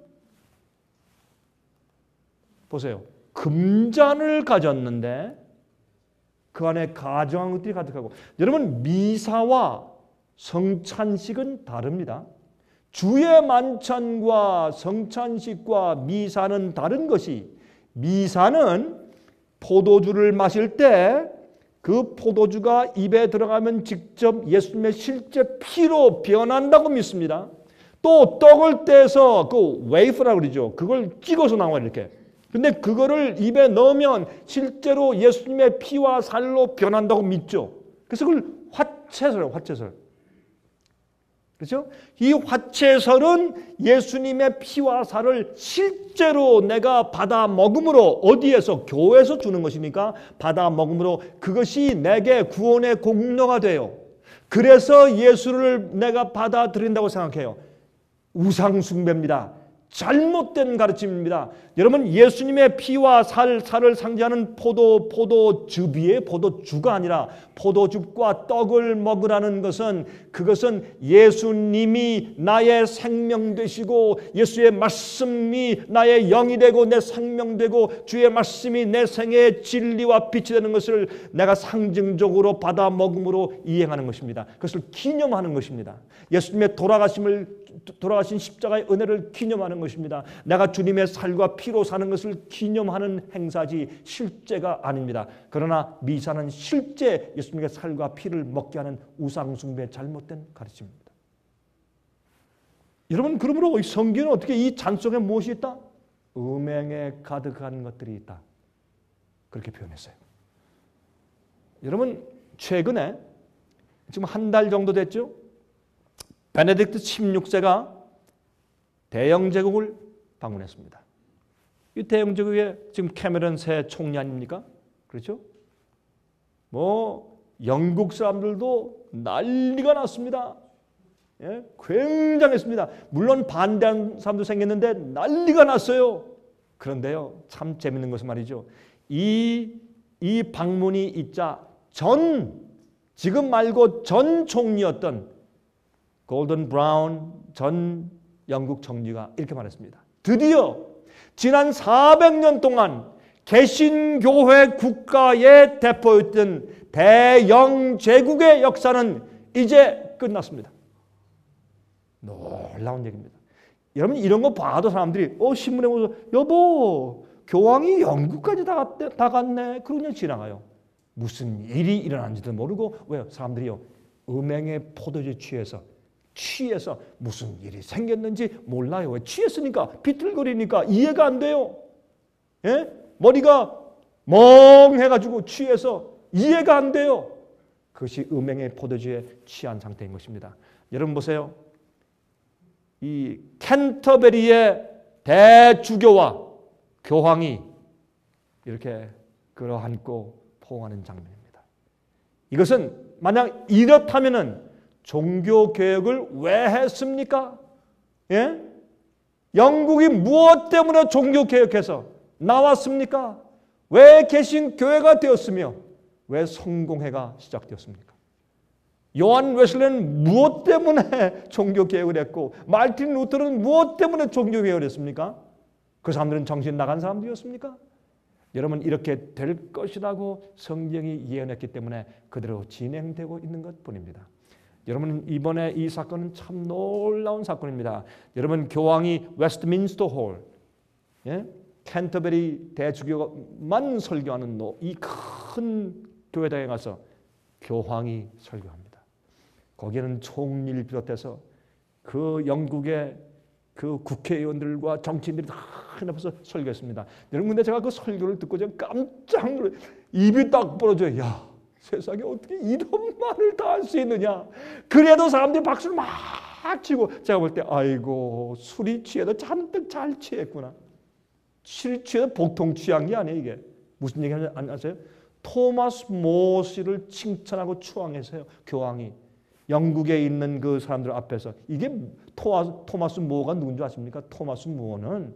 보세요. 금잔을 가졌는데 그 안에 가정한 것들이 가득하고, 여러분 미사와 성찬식은 다릅니다. 주의 만찬과 성찬식과 미사는 다른 것이, 미사는 포도주를 마실 때 그 포도주가 입에 들어가면 직접 예수님의 실제 피로 변한다고 믿습니다. 또 떡을 떼서 그 웨이프라고 그러죠. 그걸 찍어서 나와요, 이렇게. 근데 그거를 입에 넣으면 실제로 예수님의 피와 살로 변한다고 믿죠. 그래서 그걸 화채설이에요, 화채설. 그렇죠? 이 화채설은 예수님의 피와 살을 실제로 내가 받아 먹음으로, 어디에서? 교회에서 주는 것이니까 받아 먹음으로 그것이 내게 구원의 공로가 돼요. 그래서 예수를 내가 받아들인다고 생각해요. 우상 숭배입니다. 잘못된 가르침입니다. 여러분 예수님의 피와 살을 상징하는 포도즙이에요. 포도주가 아니라 포도즙과 떡을 먹으라는 것은, 그것은 예수님이 나의 생명 되시고 예수의 말씀이 나의 영이 되고 내 생명 되고 주의 말씀이 내 생애의 진리와 빛이 되는 것을 내가 상징적으로 받아 먹음으로 이행하는 것입니다. 그것을 기념하는 것입니다. 예수님의 돌아가신 십자가의 은혜를 기념하는 것입니다. 내가 주님의 살과 피로 사는 것을 기념하는 행사지 실제가 아닙니다. 그러나 미사는 실제 예수님의 살과 피를 먹게 하는 우상숭배의 잘못된 가르침입니다. 여러분, 그러므로 성경은 어떻게 이 잔 속에 무엇이 있다? 음행에 가득한 것들이 있다. 그렇게 표현했어요. 여러분, 최근에 지금 한 달 정도 됐죠? 베네딕트 16세가 대영 제국을 방문했습니다. 이 대영 제국에 지금 캐머런 새 총리 아닙니까? 그렇죠? 영국 사람들도 난리가 났습니다. 예? 굉장했습니다. 물론 반대하는 사람도 생겼는데 난리가 났어요. 그런데요, 참 재밌는 것은 말이죠. 이 방문이 있자 지금 말고 전 총리였던 골든 브라운 전 영국 총리가 이렇게 말했습니다. 드디어 지난 400년 동안 개신교회 국가의 대표였던 대영 제국의 역사는 이제 끝났습니다. 놀라운 얘기입니다. 여러분, 이런 거 봐도 사람들이 신문에 보면서 여보, 교황이 영국까지 다 갔네. 그러고 지나가요. 무슨 일이 일어난지도 모르고, 왜요? 사람들이요, 음행의 포도주에 취해서 무슨 일이 생겼는지 몰라요. 왜? 취했으니까, 비틀거리니까 이해가 안 돼요. 예? 머리가 멍해가지고 취해서 이해가 안 돼요. 그것이 음행의 포도주에 취한 상태인 것입니다. 여러분 보세요. 이 캔터베리의 대주교와 교황이 이렇게 끌어안고 포옹하는 장면입니다. 이것은 만약 이렇다면은 종교개혁을 왜 했습니까? 예? 영국이 무엇 때문에 종교개혁해서 나왔습니까? 왜 개신교회가 되었으며 왜 성공회가 시작되었습니까? 요한 웨슬레는 무엇 때문에 종교개혁을 했고 마르틴 루터는 무엇 때문에 종교개혁을 했습니까? 그 사람들은 정신 나간 사람들이었습니까? 여러분, 이렇게 될 것이라고 성경이 예언했기 때문에 그대로 진행되고 있는 것뿐입니다. 여러분, 이번에 이 사건은 참 놀라운 사건입니다. 여러분, 교황이 웨스트민스터 홀, 캔터베리 대주교만 설교하는 이 큰 교회당에 가서 교황이 설교합니다. 거기에는 총리를 비롯해서 그 영국의 그 국회의원들과 정치인들이 다 나와서 설교했습니다. 여러분, 근데 제가 그 설교를 듣고 제가 깜짝 놀라, 입이 딱 벌어져요. 야, 세상에 어떻게 이런 말을 다 할 수 있느냐. 그래도 사람들이 박수를 막 치고, 제가 볼 때 아이고, 술이 취해도 잔뜩 잘 취했구나. 술이 취해도 보통 취한 게 아니에요. 이게 무슨 얘기 하는지 아세요? 토마스 모 씨를 칭찬하고 추앙해서요, 교황이 영국에 있는 그 사람들 앞에서. 이게 토마스 모가 누군지 아십니까? 토마스 모는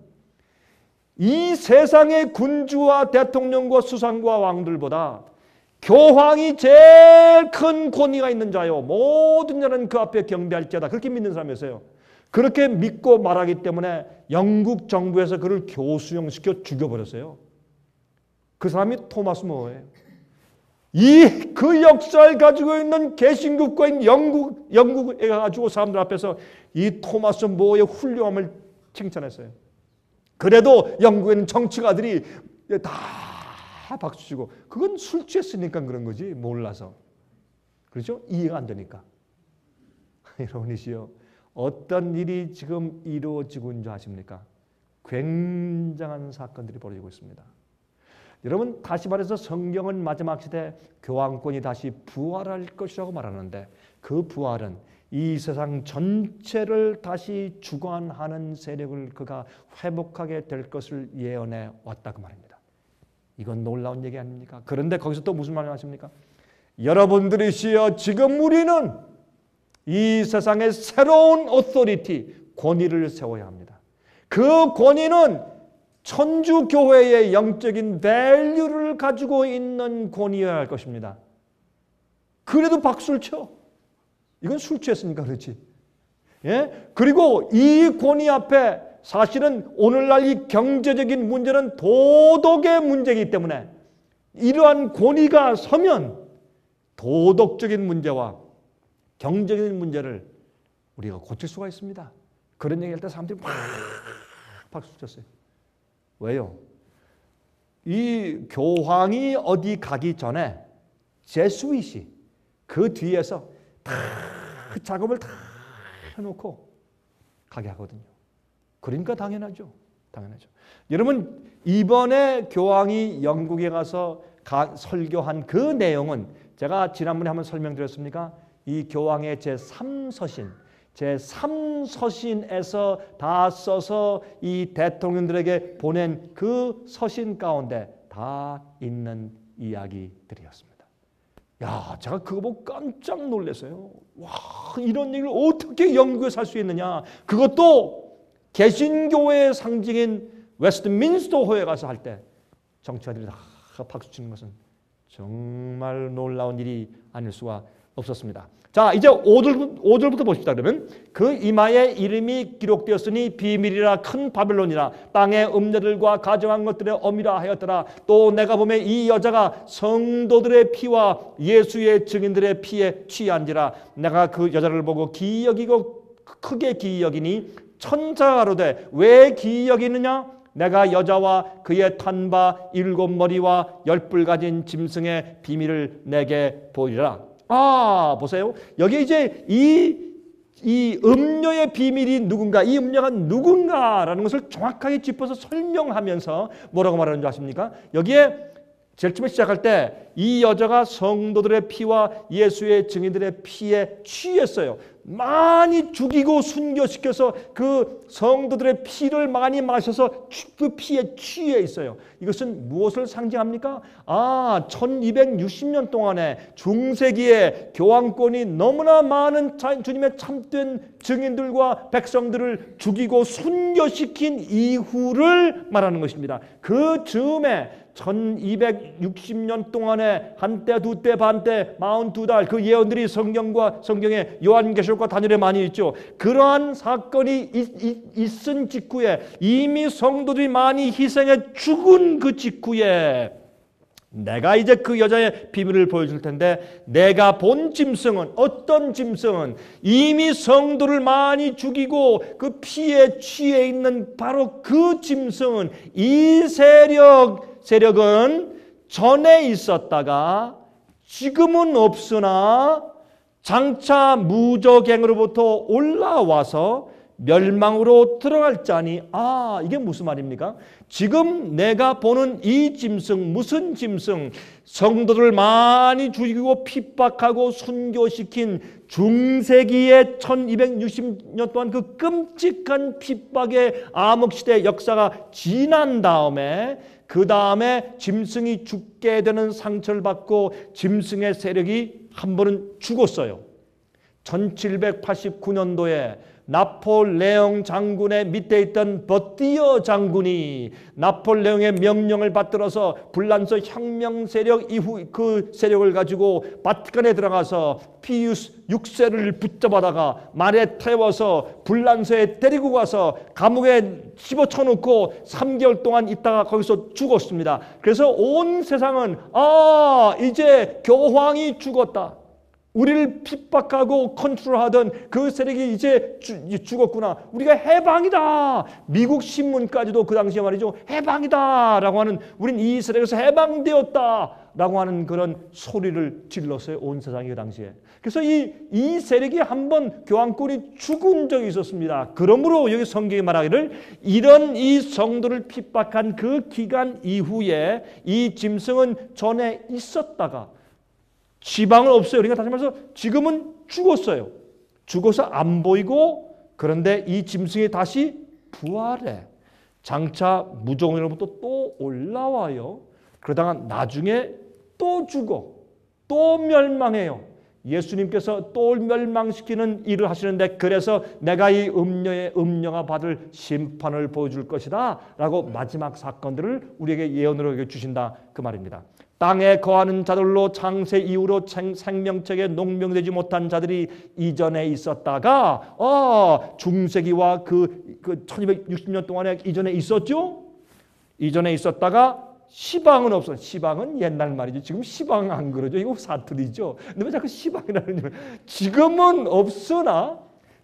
이 세상의 군주와 대통령과 수상과 왕들보다 교황이 제일 큰 권위가 있는 자요, 모든 자는 그 앞에 경배할지어다, 그렇게 믿는 사람이었어요. 그렇게 믿고 말하기 때문에 영국 정부에서 그를 교수형시켜 죽여버렸어요. 그 사람이 토마스 모예요. 그 역사를 가지고 있는 개신국가인 영국에 가지고 사람들 앞에서 이 토마스 모의 훌륭함을 칭찬했어요. 그래도 영국에는 정치가들이 다 박수치고, 그건 술 취했으니까 그런 거지, 몰라서. 그렇죠? 이해가 안 되니까. 여러분이시여, 어떤 일이 지금 이루어지고 있는 줄 아십니까? 굉장한 사건들이 벌어지고 있습니다. 여러분, 다시 말해서 성경은 마지막 시대 교황권이 다시 부활할 것이라고 말하는데, 그 부활은 이 세상 전체를 다시 주관하는 세력을 그가 회복하게 될 것을 예언해 왔다, 그 말입니다. 이건 놀라운 얘기 아닙니까? 그런데 거기서 또 무슨 말을 하십니까? 여러분들이시여, 지금 우리는 이 세상의 새로운 오토리티, 권위를 세워야 합니다. 그 권위는 천주교회의 영적인 밸류를 가지고 있는 권위여야 할 것입니다. 그래도 박수를 쳐. 이건 술 취했으니까 그렇지. 그리고 이 권위 앞에 사실은 오늘날 이 경제적인 문제는 도덕의 문제이기 때문에 이러한 권위가 서면 도덕적인 문제와 경제적인 문제를 우리가 고칠 수가 있습니다. 그런 얘기할 때 사람들이 막 박수 쳤어요. 왜요? 이 교황이 어디 가기 전에 제수잇이 그 뒤에서 다 작업을 다 해놓고 가게 하거든요. 그러니까 당연하죠. 여러분, 이번에 교황이 영국에 가서 설교한 그 내용은 제가 지난번에 한번 설명드렸습니까? 이 교황의 제3서신에서 다 써서 이 대통령들에게 보낸 그 서신 가운데 다 있는 이야기들이었습니다. 야, 제가 그거 보고 깜짝 놀랐어요. 와, 이런 얘기를 어떻게 영국에 살 수 있느냐. 그것도 개신교회의 상징인 웨스트민스터호에 가서 할 때 정치가들이 다 박수치는 것은 정말 놀라운 일이 아닐 수가 없었습니다. 자, 이제 5절부터 보십시다. 그러면 그 이마에 이름이 기록되었으니 비밀이라 큰 바벨론이라 땅의 음녀들과 가정한 것들의 어미라 하였더라. 또 내가 보매 이 여자가 성도들의 피와 예수의 증인들의 피에 취한지라. 내가 그 여자를 보고 기이 여기고 크게 기이 여기니 천사가 가로되 왜 기이 여기느냐? 내가 여자와 그의 탄 바 7머리와 10뿔 가진 짐승의 비밀을 내게 보이리라. 아, 보세요. 여기 이제 이 음녀의 비밀이 누군가, 이 음녀가 누군가라는 것을 정확하게 짚어서 설명하면서 뭐라고 말하는 줄 아십니까? 여기에 제일 처음에 시작할 때 이 여자가 성도들의 피와 예수의 증인들의 피에 취했어요. 많이 죽이고 순교시켜서 그 성도들의 피를 많이 마셔서 그 피에 취해 있어요. 이것은 무엇을 상징합니까? 1260년 동안에 중세기에 교황권이 너무나 많은 주님의 참된 증인들과 백성들을 죽이고 순교시킨 이후를 말하는 것입니다. 그 즈음에 1260년 동안에 한때, 두때, 반때, 42달 그 예언들이 성경에 요한계시록과 다니엘에 많이 있죠. 그러한 사건이 있은 직후에 이미 성도들이 많이 희생해 죽은 그 직후에 내가 이제 그 여자의 비밀을 보여줄 텐데 내가 본 짐승은 어떤 짐승은 이미 성도를 많이 죽이고 그 피에 취해 있는 바로 그 짐승은 이 세력은 전에 있었다가 지금은 없으나 장차 무저갱으로부터 올라와서 멸망으로 들어갈 자니 이게 무슨 말입니까? 지금 내가 보는 이 짐승 무슨 짐승? 성도들 많이 죽이고 핍박하고 순교시킨 중세기의 1260년 동안 그 끔찍한 핍박의 암흑시대 역사가 지난 다음에 그 다음에 짐승이 죽게 되는 상처를 받고 짐승의 세력이 한 번은 죽었어요. 1789년도에 나폴레옹 장군의 밑에 있던 버티어 장군이 나폴레옹의 명령을 받들어서 불란서 혁명 세력 이후 그 세력을 가지고 바티칸에 들어가서 피우스 6세를 붙잡아다가 말에 태워서 불란서에 데리고 가서 감옥에 집어쳐놓고 3개월 동안 있다가 거기서 죽었습니다. 그래서 온 세상은 이제 교황이 죽었다. 우리를 핍박하고 컨트롤하던 그 세력이 이제 죽었구나. 우리가 해방이다. 미국 신문까지도 그 당시에 말이죠. 해방이다 라고 하는, 우린 이 세력에서 해방되었다 라고 하는 그런 소리를 질렀어요. 온 세상이 그 당시에. 그래서 이 세력이 한번 교황권이 죽은 적이 있었습니다. 그러므로 여기 성경이 말하기를 이런 이 성도를 핍박한 그 기간 이후에 이 짐승은 전에 있었다가 지방은 없어요. 그러니까 다시 말해서 지금은 죽었어요. 죽어서 안 보이고, 그런데 이 짐승이 다시 부활해. 장차 무저갱으로부터 또 올라와요. 그러다가 나중에 또 죽어. 또 멸망해요. 예수님께서 또 멸망시키는 일을 하시는데, 그래서 내가 이 음녀가 받을 심판을 보여줄 것이다 라고 마지막 사건들을 우리에게 예언으로 주신다 그 말입니다. 땅에 거하는 자들로 창세 이후로 생명책에 농명되지 못한 자들이 이전에 있었다가 중세기와 그 1260년 동안에 이전에 있었죠. 이전에 있었다가 시방은 없어. 시방은 옛날 말이죠. 지금 시방 안 그러죠. 이거 사투리죠. 근데 왜 자꾸 시방이라는 지금은 없으나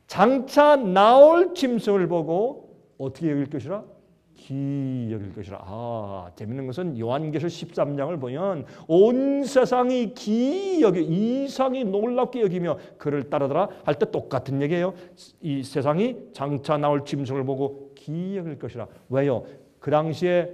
장차 나올 짐승을 보고 어떻게 여길 것이라? 기이 여길 것이라. 재밌는 것은 요한계시록 13장을 보면 온 세상이 기이 여겨, 이상이 놀랍게 여기며 그를 따르더라 할 때 똑같은 얘기예요. 이 세상이 장차 나올 짐승을 보고 기이 여길 것이라. 왜요? 그 당시에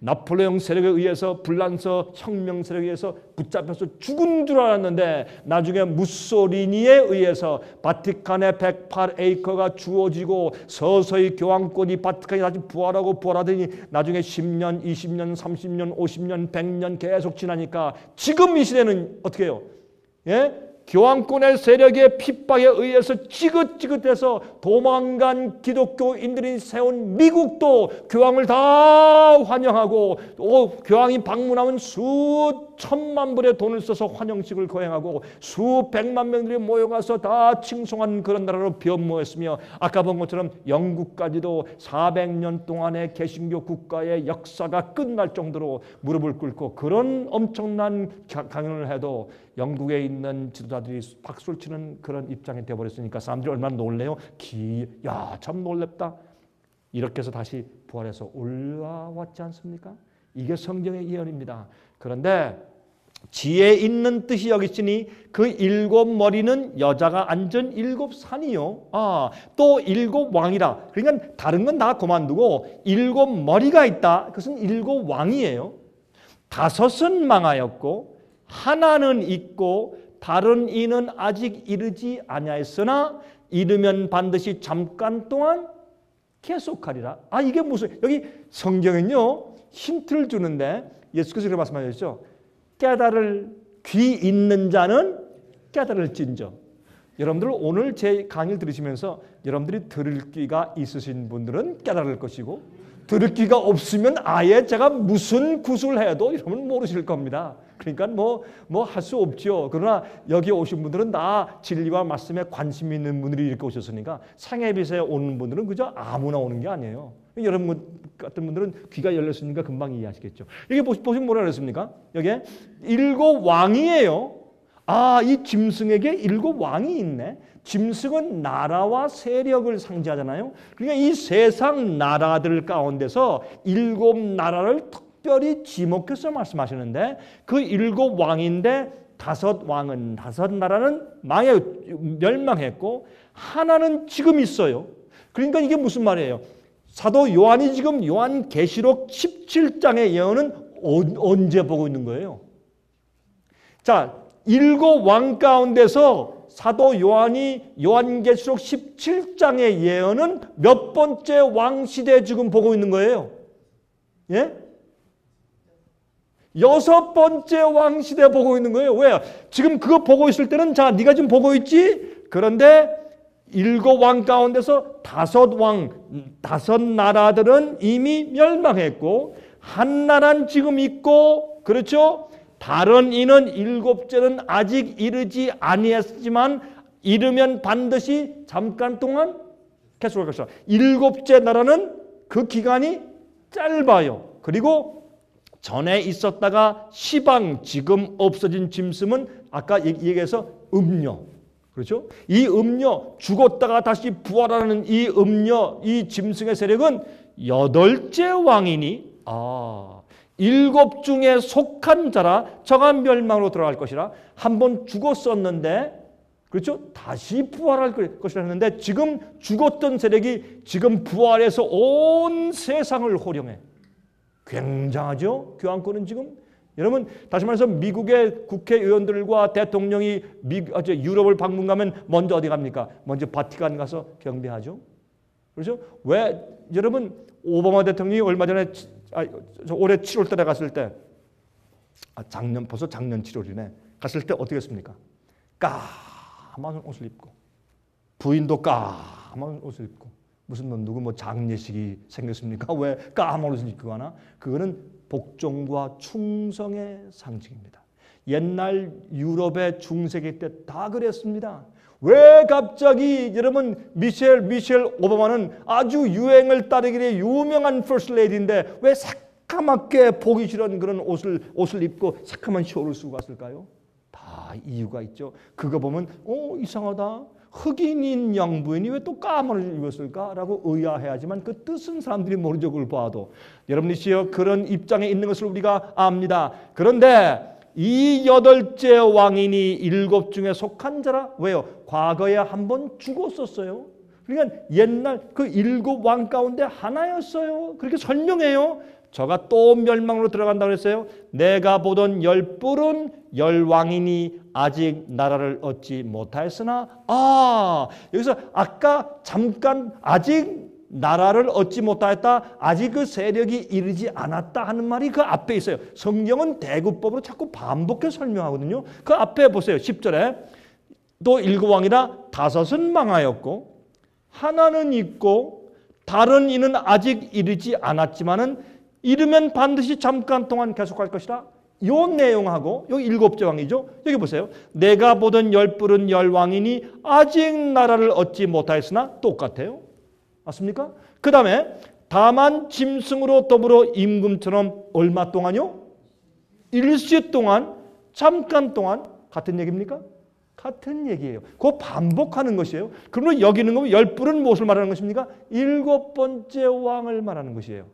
나폴레옹 세력에 의해서 불란서 혁명 세력에 의해서 붙잡혀서 죽은 줄 알았는데 나중에 무소리니에 의해서 바티칸의 108에이커가 주어지고 서서히 교황권이 바티칸이 다시 부활하더니 나중에 10년, 20년, 30년, 50년, 100년 계속 지나니까 지금 이 시대는 어떻게 해요? 예? 교황권의 세력의 핍박에 의해서 찌긋찌긋해서 도망간 기독교인들이 세운 미국도 교황을 다 환영하고 교황이 방문하면 수천만 불의 돈을 써서 환영식을 거행하고 수백만 명들이 모여가서 다 칭송한 그런 나라로 변모했으며 아까 본 것처럼 영국까지도 400년 동안의 개신교 국가의 역사가 끝날 정도로 무릎을 꿇고 그런 엄청난 강연을 해도 영국에 있는 지도자들이 박수를 치는 그런 입장이 되어버렸으니까 사람들이 얼마나 놀래요? 야, 참 놀랍다. 이렇게 해서 다시 부활해서 올라왔지 않습니까? 이게 성경의 예언입니다. 그런데 지혜 있는 뜻이 여기시니 그 7머리는 여자가 앉은 7산이요. 또 7왕이라. 그러니까 다른 건 다 그만두고 7머리가 있다. 그것은 7왕이에요. 5은 망하였고 하나는 있고 다른 이는 아직 이르지 아니하였으나 이르면 반드시 잠깐 동안 계속하리라. 이게 무슨, 여기 성경은요 힌트를 주는데 예수께서 이렇게 말씀하셨죠. 깨달을 귀 있는 자는 깨달을진저. 여러분들 오늘 제 강의를 들으시면서 여러분들이 들을 귀가 있으신 분들은 깨달을 것이고 들을 귀가 없으면 아예 제가 무슨 구슬을 해도 여러분 모르실 겁니다. 그러니까 뭐 할 수 없죠. 그러나 여기 오신 분들은 다 진리와 말씀에 관심 있는 분들이 이렇게 오셨으니까 상해빗에 오는 분들은 그저 아무나 오는 게 아니에요. 여러분 같은 분들은 귀가 열렸으니까 금방 이해하시겠죠. 여기 보시면 뭐라 그랬습니까? 여기에 7 왕이에요. 아, 이 짐승에게 7 왕이 있네. 짐승은 나라와 세력을 상징하잖아요. 그러니까 이 세상 나라들 가운데서 7 나라를 특별히 지목해서 말씀하시는데 그 7 왕인데 5 왕은 5 나라는 멸망했고 하나는 지금 있어요. 그러니까 이게 무슨 말이에요? 사도 요한이 지금 요한계시록 17장의 예언은 언제 보고 있는 거예요? 자, 7 왕 가운데서 사도 요한이 요한계시록 17장의 예언은 몇 번째 왕 시대 지금 보고 있는 거예요? 예? 6번째 왕 시대 보고 있는 거예요. 왜요? 지금 그거 보고 있을 때는 자, 네가 지금 보고 있지? 그런데 7 왕 가운데서 5 왕, 5 나라들은 이미 멸망했고 한 나라는 지금 있고 그렇죠? 다른 이는 7째는 아직 이르지 아니했지만 이르면 반드시 잠깐 동안 계속할 것이다. 7째 나라는 그 기간이 짧아요. 그리고 전에 있었다가 시방 지금 없어진 짐승은 아까 얘기해서 음녀. 그렇죠? 이 음녀 죽었다가 다시 부활하는 이 음녀 이 짐승의 세력은 8째 왕이니 7 중에 속한 자라 저가 멸망으로 들어갈 것이라 한번 죽었었는데 그렇죠? 다시 부활할 것이라 했는데 지금 죽었던 세력이 지금 부활해서 온 세상을 호령해. 굉장하죠? 교황권은 지금 여러분 다시 말해서 미국의 국회의원들과 대통령이 유럽을 방문 가면 먼저 어디 갑니까? 먼저 바티칸 가서 경배하죠. 그렇죠? 왜 여러분 오바마 대통령이 얼마 전에 올해 7월 달에 갔을 때 벌써 작년 7월이네. 갔을 때 어떻게 했습니까? 까만 옷을 입고 부인도 까만 옷을 입고 무슨 누구 장례식이 생겼습니까? 왜 까만 옷을 입고 가나? 그거는 복종과 충성의 상징입니다. 옛날 유럽의 중세기 때 다 그랬습니다. 왜 갑자기 여러분 미셸 오바마는 아주 유행을 따르기에 유명한 퍼스트 레이디인데 왜 새까맣게 보기 싫은 그런 옷을 입고 새까만 쇼를 쓰고 갔을까요? 다 이유가 있죠. 그거 보면 이상하다. 흑인인 영부인이 왜 또 까만 옷을 입었을까라고 의아해하지만 그 뜻은 사람들이 모르죠. 그걸 봐도. 여러분이시여 그런 입장에 있는 것을 우리가 압니다. 그런데 이 8째 왕인이 7 중에 속한 자라. 왜요? 과거에 한 번 죽었었어요. 그러니까 옛날 그 7 왕 가운데 하나였어요. 그렇게 설명해요. 저가 또 멸망으로 들어간다고 했어요. 내가 보던 10뿔은 10왕이니 아직 나라를 얻지 못하였으나 여기서 아까 잠깐 아직 나라를 얻지 못하였다. 아직 그 세력이 이르지 않았다 하는 말이 그 앞에 있어요. 성경은 대구법으로 자꾸 반복해서 설명하거든요. 그 앞에 보세요. 10절에 또 7 왕이라 5은 망하였고 하나는 있고 다른 이는 아직 이르지 않았지만은 이르면 반드시 잠깐 동안 계속할 것이라. 이 내용하고 여기 7째 왕이죠. 여기 보세요. 내가 보던 10뿔은 10왕이니 아직 나라를 얻지 못하였으나 똑같아요. 맞습니까? 그 다음에 다만 짐승으로 더불어 임금처럼 얼마 동안요? 일시 동안 잠깐 동안 같은 얘기입니까? 같은 얘기예요. 그거 반복하는 것이에요. 그러면 여기 있는 거면 10뿔은 무엇을 말하는 것입니까? 7번째 왕을 말하는 것이에요.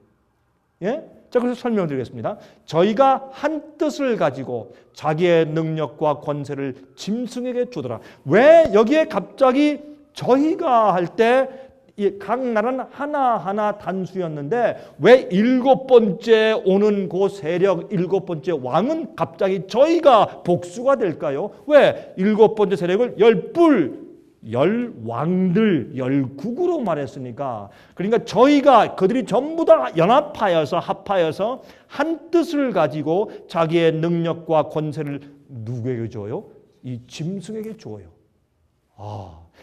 예? 자, 그래서 설명드리겠습니다. 저희가 한 뜻을 가지고 자기의 능력과 권세를 짐승에게 주더라. 왜 여기에 갑자기 저희가 할 때 각 나라는 하나하나 단수였는데 왜 7번째 오는 그 세력 7번째 왕은 갑자기 저희가 복수가 될까요? 왜 7번째 세력을 10뿔 10왕들 10국으로 말했으니까 그러니까 저희가 그들이 전부 다 연합하여서 합하여서 한 뜻을 가지고 자기의 능력과 권세를 누구에게 줘요? 이 짐승에게 줘요.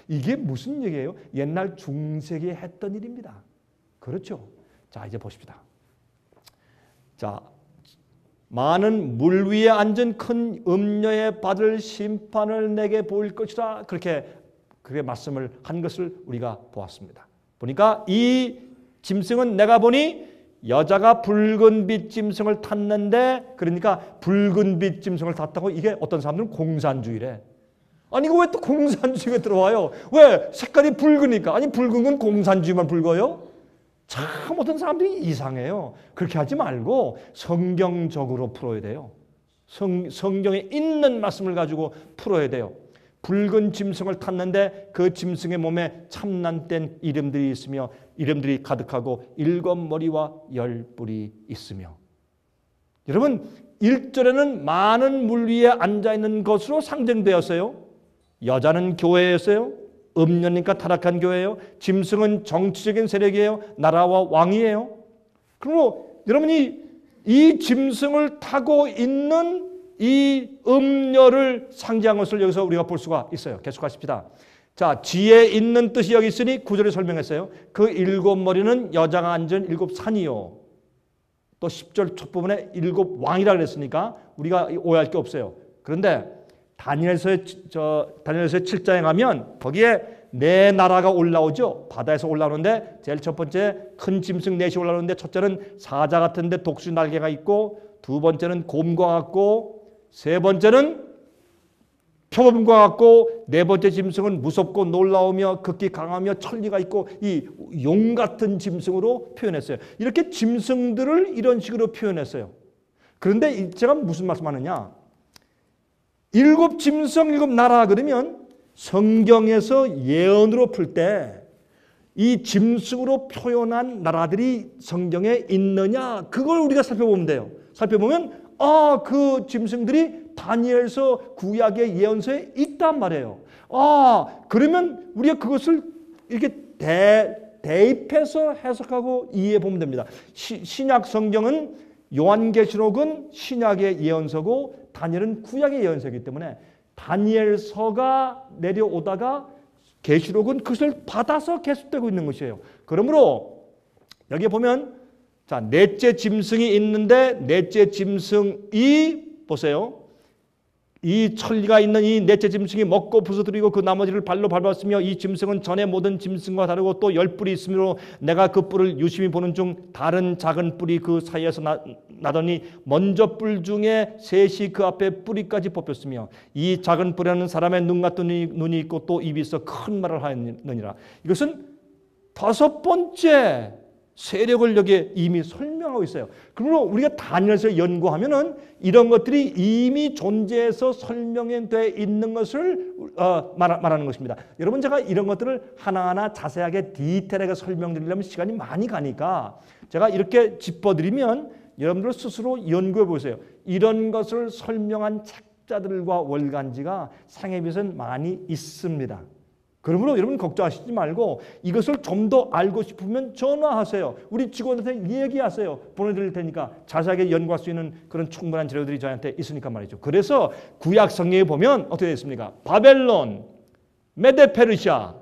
이게 무슨 얘기예요? 옛날 중세기에 했던 일입니다. 그렇죠? 자, 이제 보십시다. 자, 많은 물 위에 앉은 큰 음녀에 받을 심판을 내게 보일 것이라 그렇게 말씀을 한 것을 우리가 보았습니다. 보니까 이 짐승은 내가 보니 여자가 붉은 빛 짐승을 탔는데, 그러니까 붉은 빛 짐승을 탔다고 이게 어떤 사람들은 공산주의래. 아니 이거 왜 또 공산주의가 들어와요? 왜? 색깔이 붉으니까. 아니 붉은 건 공산주의만 붉어요? 참 어떤 사람들이 이상해요. 그렇게 하지 말고 성경적으로 풀어야 돼요. 성경에 있는 말씀을 가지고 풀어야 돼요. 붉은 짐승을 탔는데 그 짐승의 몸에 참난된 이름들이 있으며 이름들이 가득하고 7머리와 10뿔이 있으며. 여러분 1절에는 많은 물 위에 앉아있는 것으로 상징되었어요. 여자는 교회였어요. 음녀니까 타락한 교회예요. 짐승은 정치적인 세력이에요. 나라와 왕이에요. 그리고 여러분이 이 짐승을 타고 있는 이 음녀를 상징한 것을 여기서 우리가 볼 수가 있어요. 계속하십시다. 자, 지혜 있는 뜻이 여기 있으니 9절에 설명했어요. 그 7머리는 여자가 앉은 7산이요. 또 10절 첫 부분에 7왕이라 그랬으니까 우리가 오해할 게 없어요. 그런데 다니엘서의 7장에 가면 거기에 네 나라가 올라오죠. 바다에서 올라오는데 제일 첫 번째 큰 짐승 넷이 올라오는데, 첫째는 사자 같은데 독수 날개가 있고, 두 번째는 곰과 같고, 세 번째는 표범과 같고, 네 번째 짐승은 무섭고 놀라우며 극히 강하며 천리가 있고 이 용 같은 짐승으로 표현했어요. 이렇게 짐승들을 이런 식으로 표현했어요. 그런데 제가 무슨 말씀하느냐, 7 짐승 7 나라 그러면 성경에서 예언으로 풀 때 이 짐승으로 표현한 나라들이 성경에 있느냐, 그걸 우리가 살펴보면 돼요. 살펴보면 그 짐승들이 다니엘서 구약의 예언서에 있단 말이에요. 그러면 우리가 그것을 이렇게 대입해서 해석하고 이해해 보면 됩니다. 신약 성경은, 요한계시록은 신약의 예언서고 다니엘은 구약의 예언서이기 때문에 다니엘서가 내려오다가 계시록은 그것을 받아서 계속되고 있는 것이에요. 그러므로 여기 보면 자, 넷째 짐승이 있는데 넷째 짐승이 보세요. 이 천리가 있는 이 넷째 짐승이 먹고 부서뜨리고 그 나머지를 발로 밟았으며 이 짐승은 전에 모든 짐승과 다르고 또 10뿔이 있으므로 내가 그 뿔을 유심히 보는 중 다른 작은 뿔이 그 사이에서 나더니 먼저 뿔 중에 셋이 그 앞에 뿌리까지 뽑혔으며 이 작은 뿔에는 사람의 눈 같은 눈이 있고 또 입이 있어 큰 말을 하느니라. 이것은 5번째 세력을 여기에 이미 설명하고 있어요. 그러므로 우리가 다니엘서 연구하면은 이런 것들이 이미 존재해서 설명돼 있는 것을 말하는 것입니다. 여러분, 제가 이런 것들을 하나하나 자세하게 디테일하게 설명드리려면 시간이 많이 가니까 제가 이렇게 짚어드리면 여러분들 스스로 연구해 보세요. 이런 것을 설명한 책자들과 월간지가 상해비에서는 많이 있습니다. 그러므로 여러분 걱정하시지 말고 이것을 좀 더 알고 싶으면 전화하세요. 우리 직원한테 얘기하세요. 보내드릴 테니까 자세하게 연구할 수 있는 그런 충분한 재료들이 저한테 있으니까 말이죠. 그래서 구약 성경에 보면 어떻게 되어 있습니까? 바벨론, 메데페르시아,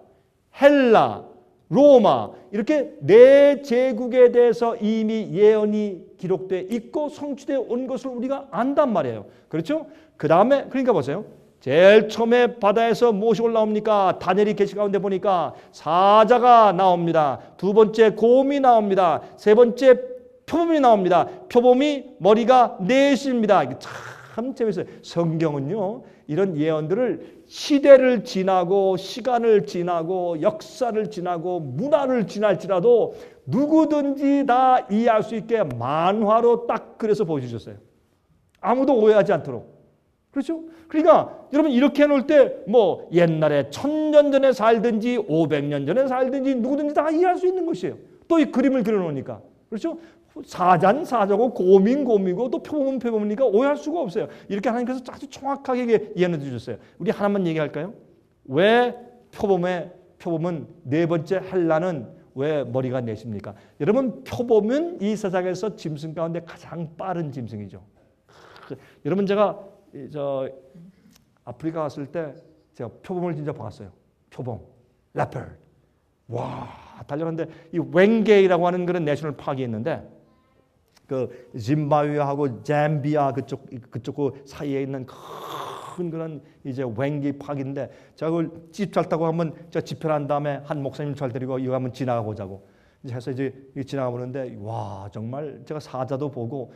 헬라, 로마, 이렇게 네 제국에 대해서 이미 예언이 기록되어 있고 성취되어 온 것을 우리가 안단 말이에요. 그렇죠? 그 다음에 그러니까 보세요. 제일 처음에 바다에서 무엇이 올라옵니까? 다니엘이 계시 가운데 보니까 사자가 나옵니다. 두 번째 곰이 나옵니다. 세 번째 표범이 나옵니다. 표범이 머리가 넷입니다. 이게 참 재밌어요. 성경은요, 이런 예언들을 시대를 지나고 시간을 지나고 역사를 지나고 문화를 지날지라도 누구든지 다 이해할 수 있게 만화로 딱 그려서 보여주셨어요. 아무도 오해하지 않도록. 그렇죠? 그러니까 여러분 이렇게 해놓을 때 뭐 옛날에 1000년 전에 살든지 500년 전에 살든지 누구든지 다 이해할 수 있는 것이에요. 또 이 그림을 그려놓으니까. 그렇죠? 사자는 사자고 곰인 곰이고 또 표범은 표범이니까 오해할 수가 없어요. 이렇게 하나님께서 아주 정확하게 예언해 주셨어요. 우리 하나만 얘기할까요? 왜 표범은 네 번째 헬라는 왜 머리가 넷입니까? 여러분, 표범은 이 세상에서 짐승 가운데 가장 빠른 짐승이죠. 여러분, 제가 아프리카 갔을 때 제가 표범을 진짜 봤어요. 표범, 레퍼드. 와, 달려갔는데 이 웽게이라고 하는 그런 내셔널 파크가 있는데 그 짐바브웨하고 잠비아 그쪽 그 사이에 있는 큰 그런 이제 웽기팍인데 제가 그걸 집 잘 타고 한번 제가 집회를 한 다음에 한 목사님 잘 데리고 이거 한번 지나가 보자고 해서 이제 지나가 보는데 와 정말 제가 사자도 보고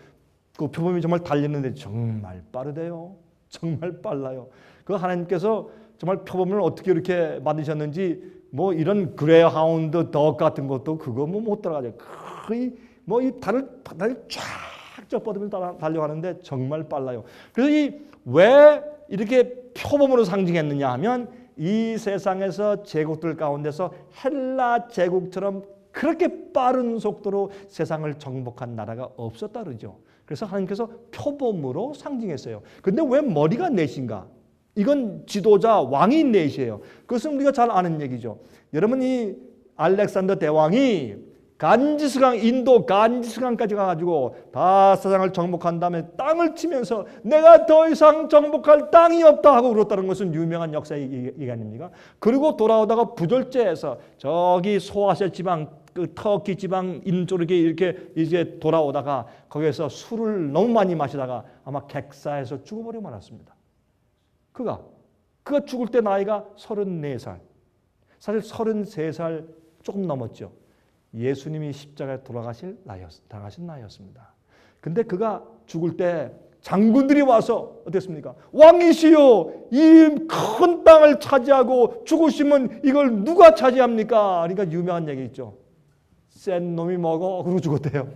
그 표범이 정말 달리는데 정말 빠르대요. 정말 빨라요. 그 하나님께서 정말 표범을 어떻게 이렇게 만드셨는지 뭐 이런 그레하운드 덕 같은 것도 그거 뭐 못 따라가죠. 거의 뭐 이 다리를 쫙 뻗으면서 달려가는데 정말 빨라요. 그래서 이 왜 이렇게 표범으로 상징했느냐 하면 이 세상에서 제국들 가운데서 헬라 제국처럼 그렇게 빠른 속도로 세상을 정복한 나라가 없었다 그러죠. 그래서 하나님께서 표범으로 상징했어요. 근데 왜 머리가 넷인가? 이건 지도자 왕이 넷이에요. 그것은 우리가 잘 아는 얘기죠. 여러분 이 알렉산더 대왕이 간지스강 인도 간지스강까지 가가지고 다 세상을 정복한 다음에 땅을 치면서 내가 더 이상 정복할 땅이 없다 하고 울었다는 것은 유명한 역사의 얘기 아닙니까? 그리고 돌아오다가 부절제에서 저기 소아시아 지방 그 터키 지방 인쪽에 이렇게 이제 돌아오다가 거기에서 술을 너무 많이 마시다가 아마 객사해서 죽어버리고 말았습니다. 그가 죽을 때 나이가 34살. 사실 33살 조금 넘었죠. 예수님이 십자가에 돌아가신 나이였습니다. 근데 그가 죽을 때 장군들이 와서 어땠습니까? 왕이시여 이 큰 땅을 차지하고 죽으시면 이걸 누가 차지합니까? 그러니까 유명한 얘기 있죠. 센 놈이 먹어. 그러고 죽었대요.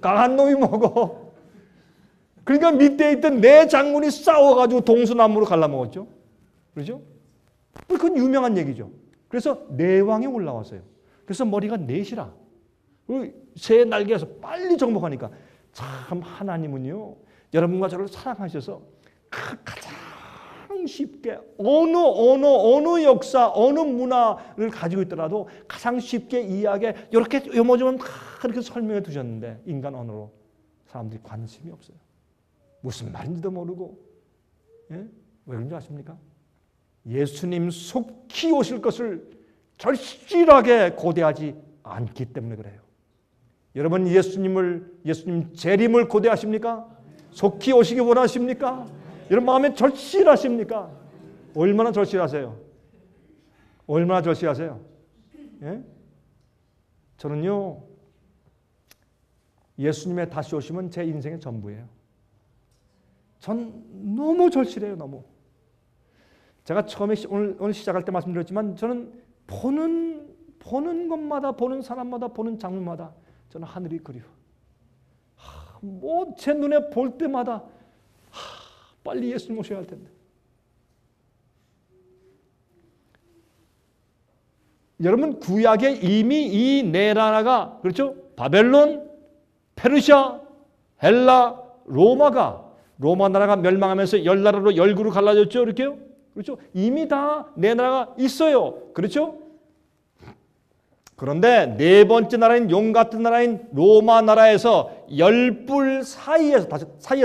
강한 놈이 먹어. 그러니까 밑에 있던 네 장군이 싸워가지고 동서남북으로 갈라먹었죠. 그렇죠? 그건 유명한 얘기죠. 그래서 네 왕이 올라왔어요. 그래서 머리가 넷이라. 새 날개에서 빨리 정복하니까 참 하나님은요. 여러분과 저를 사랑하셔서 가장 쉽게 어느 역사, 어느 문화를 가지고 있더라도 가장 쉽게 이해하게 이렇게 요모조금 그렇게 설명해 두셨는데 인간 언어로 사람들이 관심이 없어요. 무슨 말인지도 모르고. 예? 왜 그런지 아십니까? 예수님 속히 오실 것을 절실하게 고대하지 않기 때문에 그래요. 여러분 예수님 재림을 고대하십니까? 속히 오시기 원하십니까? 여러분 마음에 절실하십니까? 얼마나 절실하세요? 얼마나 절실하세요? 예? 저는요 예수님의 다시 오시면 제 인생의 전부예요. 전 너무 절실해요. 너무. 제가 처음에 오늘 시작할 때 말씀드렸지만 저는 보는 것마다 보는 사람마다 보는 장면마다 저는 하늘이 그리워. 뭐 제 눈에 볼 때마다 빨리 예수님 오셔야 할 텐데. 여러분 구약에 이미 이 네 나라가 그렇죠? 바벨론, 페르시아, 헬라, 로마 나라가 멸망하면서 10나라로 10구로 갈라졌죠. 이렇게요. 그렇죠? 이미 다 네 나라가 있어요. 그렇죠? 그런데 네 번째 나라인 용 같은 나라인 로마 나라에서 열불 사이에서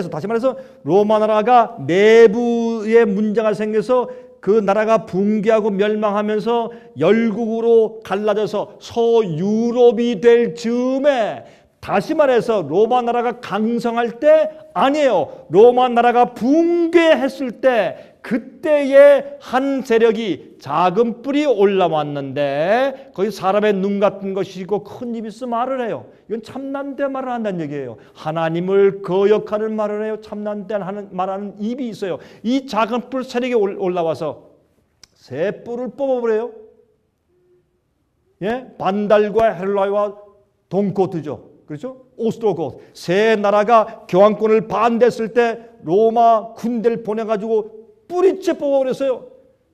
다시 말해서 로마 나라가 내부에 문제가 생겨서 그 나라가 붕괴하고 멸망하면서 열국으로 갈라져서 서유럽이 될 즈음에 다시 말해서 로마 나라가 강성할 때 아니에요. 로마 나라가 붕괴했을 때 그때의 한 세력이 작은 뿔이 올라왔는데 거기 사람의 눈 같은 것이고 큰 입이 있어 말을 해요. 이건 참난 때 말을 한다는 얘기예요. 하나님을 거역하는 말을 해요. 참난 때 말하는 입이 있어요. 이 작은 뿔 세력이 올라와서 새 뿔을 뽑아버려요. 예? 반달과 헬라와 동고트죠. 그렇죠? 오스트로고트. 세 나라가 교황권을 반대했을 때 로마 군대를 보내가지고 뿌리째 뽑아버렸어요.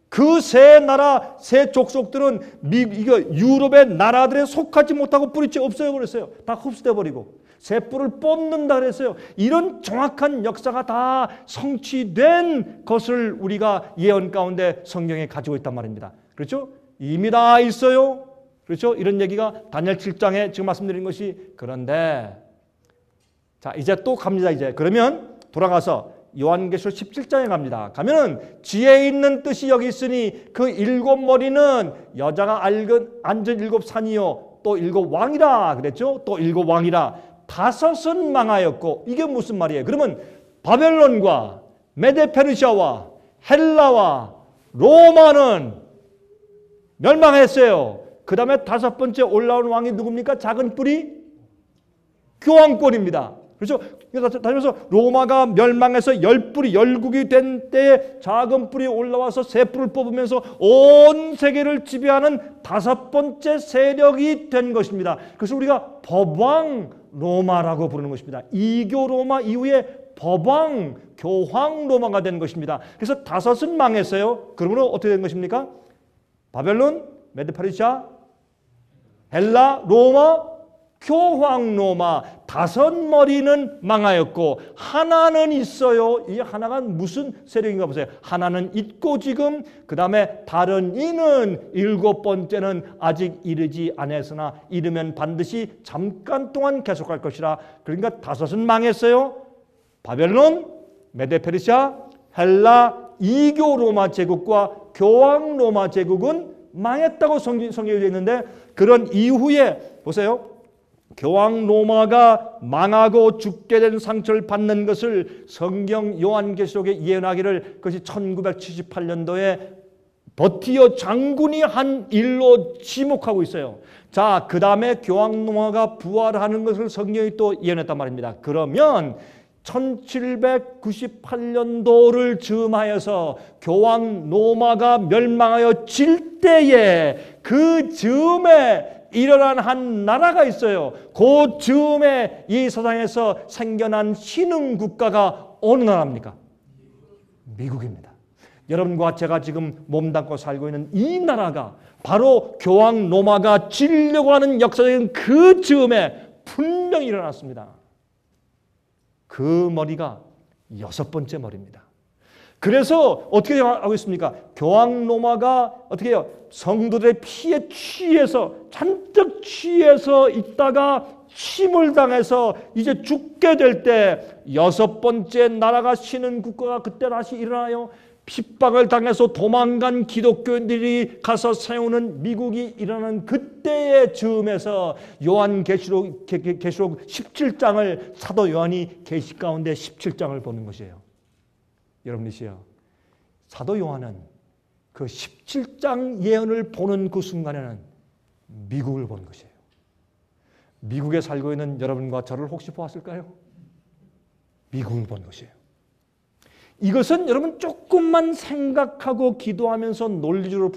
그 세 나라, 세 족속들은 유럽의 나라들에 속하지 못하고 뿌리째 없애버렸어요. 다 흡수돼버리고. 새 뿔을 뽑는다 그랬어요. 이런 정확한 역사가 다 성취된 것을 우리가 예언 가운데 성경에 가지고 있단 말입니다. 그렇죠? 이미 다 있어요. 그렇죠? 이런 얘기가 다니엘 7장에 지금 말씀드린 것이. 그런데 자 이제 또 갑니다. 이제 그러면 돌아가서 요한계시록 17장에 갑니다. 가면은 지혜 있는 뜻이 여기 있으니 그 일곱 머리는 여자가 앉은 일곱 산이요 또 일곱 왕이라 그랬죠. 또 일곱 왕이라 다섯은 망하였고, 이게 무슨 말이에요? 그러면 바벨론과 메데페르시아와 헬라와 로마는 멸망했어요. 그 다음에 다섯 번째 올라온 왕이 누굽니까? 작은 뿔이 교황권입니다. 그렇죠? 다시면서 로마가 멸망해서 10뿔이 열국이 된 때에 작은 뿔이 올라와서 세 뿔을 뽑으면서 온 세계를 지배하는 다섯 번째 세력이 된 것입니다. 그래서 우리가 법왕 로마라고 부르는 것입니다. 이교 로마 이후에 법왕 교황 로마가 된 것입니다. 그래서 다섯은 망했어요. 그러므로 어떻게 된 것입니까? 바벨론, 메데페르시아, 헬라, 로마, 교황 로마, 다섯 머리는 망하였고 하나는 있어요. 이 하나가 무슨 세력인가 보세요. 하나는 있고 지금 그 다음에 다른 이는 일곱 번째는 아직 이르지 않았으나 이르면 반드시 잠깐 동안 계속할 것이라. 그러니까 다섯은 망했어요. 바벨론, 메데페르시아, 헬라, 이교 로마 제국과 교황 로마 제국은 망했다고 성경에 되어 있는데, 그런 이후에 보세요. 교황 로마가 망하고 죽게 된 상처를 받는 것을 성경 요한계시록에 예언하기를, 그것이 1978년도에 버티어 장군이 한 일로 지목하고 있어요. 자, 그 다음에 교황 로마가 부활하는 것을 성경이 또 예언했단 말입니다. 그러면 1798년도를 즈음하여서 교황 로마가 멸망하여 질 때에 그 즈음에 일어난 한 나라가 있어요. 그 즈음에 이 세상에서 생겨난 신흥 국가가 어느 나라입니까? 미국입니다. 여러분과 제가 지금 몸담고 살고 있는 이 나라가 바로 교황 로마가 지려고 하는 역사적인 그 즈음에 분명히 일어났습니다. 그 머리가 여섯 번째 머리입니다. 그래서 어떻게 하고 있습니까? 교황 로마가 어떻게 해요? 성도들의 피에 취해서, 잔뜩 취해서 있다가 침을 당해서 이제 죽게 될 때 여섯 번째 나라가 신은 국가가 그때 다시 일어나요. 핍박을 당해서 도망간 기독교인들이 가서 세우는 미국이 일어나는 그때의 즈음에서 요한계시록 17장을 사도 요한이 계시 가운데 17장을 보는 것이에요. 여러분이시여, 사도 요한은 그 17장 예언을 보는 그 순간에는 미국을 본 것이에요. 미국에 살고 있는 여러분과 저를 혹시 보았을까요? 미국을 본 것이에요. 이것은 여러분 조금만 생각하고 기도하면서 논리적으로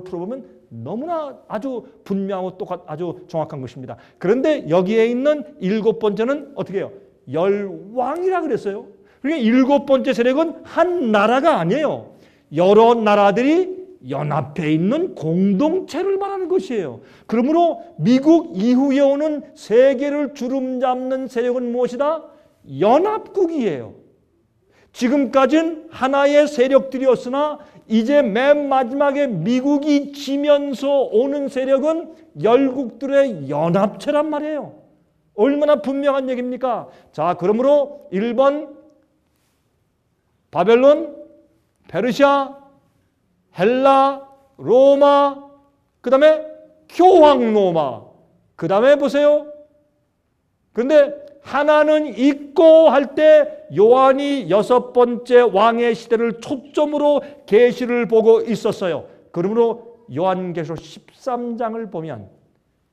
풀어보면 너무나 아주 분명하고 아주 정확한 것입니다. 그런데 여기에 있는 일곱 번째는 어떻게 해요? 열왕이라 그랬어요. 그러니까 일곱 번째 세력은 한 나라가 아니에요. 여러 나라들이 연합해 있는 공동체를 말하는 것이에요. 그러므로 미국 이후에 오는 세계를 주름잡는 세력은 무엇이다? 연합국이에요. 지금까지는 하나의 세력들이었으나 이제 맨 마지막에 미국이 지면서 오는 세력은 열국들의 연합체란 말이에요. 얼마나 분명한 얘기입니까? 자, 그러므로 1번 바벨론, 페르시아, 헬라, 로마, 그 다음에 교황 로마, 그 다음에 보세요. 그런데 하나는 있고 할 때 요한이 여섯 번째 왕의 시대를 초점으로 계시를 보고 있었어요. 그러므로 요한계시록 13장을 보면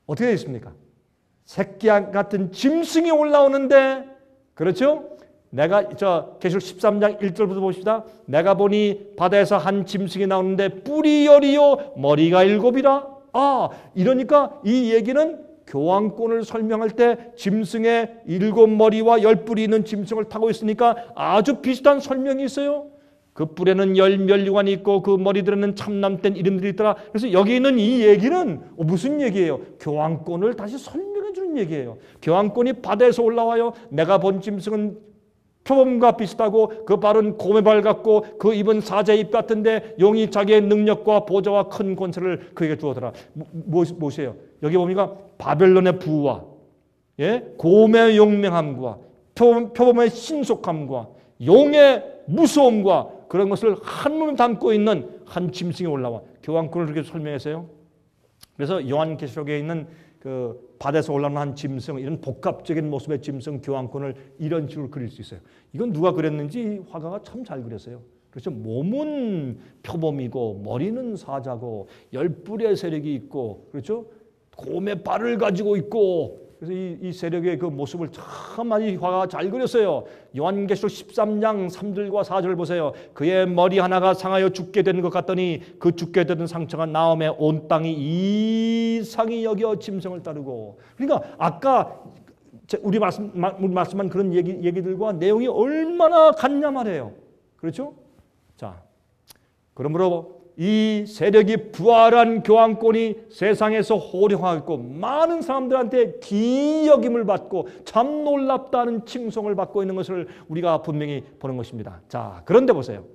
어떻게 되어 있습니까? 새끼 같은 짐승이 올라오는데, 그렇죠? 계시록 13장 1절부터 봅시다. 내가 보니 바다에서 한 짐승이 나오는데 뿔이 열이요 머리가 일곱이라. 이러니까 이 얘기는 교황권을 설명할 때 짐승의 일곱 머리와 열 뿔이 있는 짐승을 타고 있으니까 아주 비슷한 설명이 있어요. 그 뿔에는 열 면류관이 있고 그 머리들에는 참남된 이름들이 있더라. 그래서 여기 있는 이 얘기는 무슨 얘기예요? 교황권을 다시 설명해 주는 얘기예요. 교황권이 바다에서 올라와요. 내가 본 짐승은 표범과 비슷하고 그 발은 곰의 발 같고 그 입은 사자의 입 같은데 용이 자기의 능력과 보좌와 큰 권세를 그에게 주었더라. 무엇이에요? 여기 보니까 바벨론의 부와 곰의 용맹함과 표범의 신속함과 용의 무서움과 그런 것을 한 몸에 담고 있는 한 짐승이 올라와 교황권을 그렇게 설명했어요. 그래서 요한계시록에 있는 그 바다에서 올라오는 한 짐승, 이런 복합적인 모습의 짐승 교황권을 이런 식으로 그릴 수 있어요. 이건 누가 그렸는지 화가가 참 잘 그렸어요. 그렇죠. 몸은 표범이고 머리는 사자고 열불의 세력이 있고, 그렇죠. 곰의 발을 가지고 있고, 그래서 이 세력의 그 모습을 참 많이 화가가 잘 그렸어요. 요한계시록 13장 3절과 4절 보세요. 그의 머리 하나가 상하여 죽게 되는 것 같더니 그 죽게 되는 상처가 나음에 온 땅이 이상히 여겨 짐승을 따르고. 그러니까 아까 우리 말씀한 그런 얘기들과 내용이 얼마나 같냐 말이에요. 그렇죠? 자, 그러므로 이 세력이 부활한 교황권이 세상에서 호령하고 있고 많은 사람들한테 기여김을 받고 참 놀랍다는 칭송을 받고 있는 것을 우리가 분명히 보는 것입니다. 자, 그런데 보세요.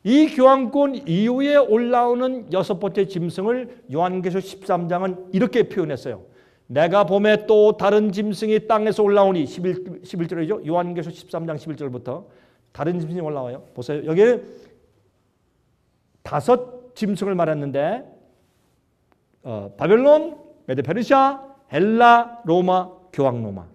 이 교황권 이후에 올라오는 여섯 번째 짐승을 요한계시록 13장은 이렇게 표현했어요. 내가 봄에 또 다른 짐승이 땅에서 올라오니 11절이죠. 요한계시록 13장 11절부터 다른 짐승이 올라와요. 보세요. 여기에 다섯 짐승을 말했는데 바벨론, 메데페르시아, 헬라, 로마, 교황로마.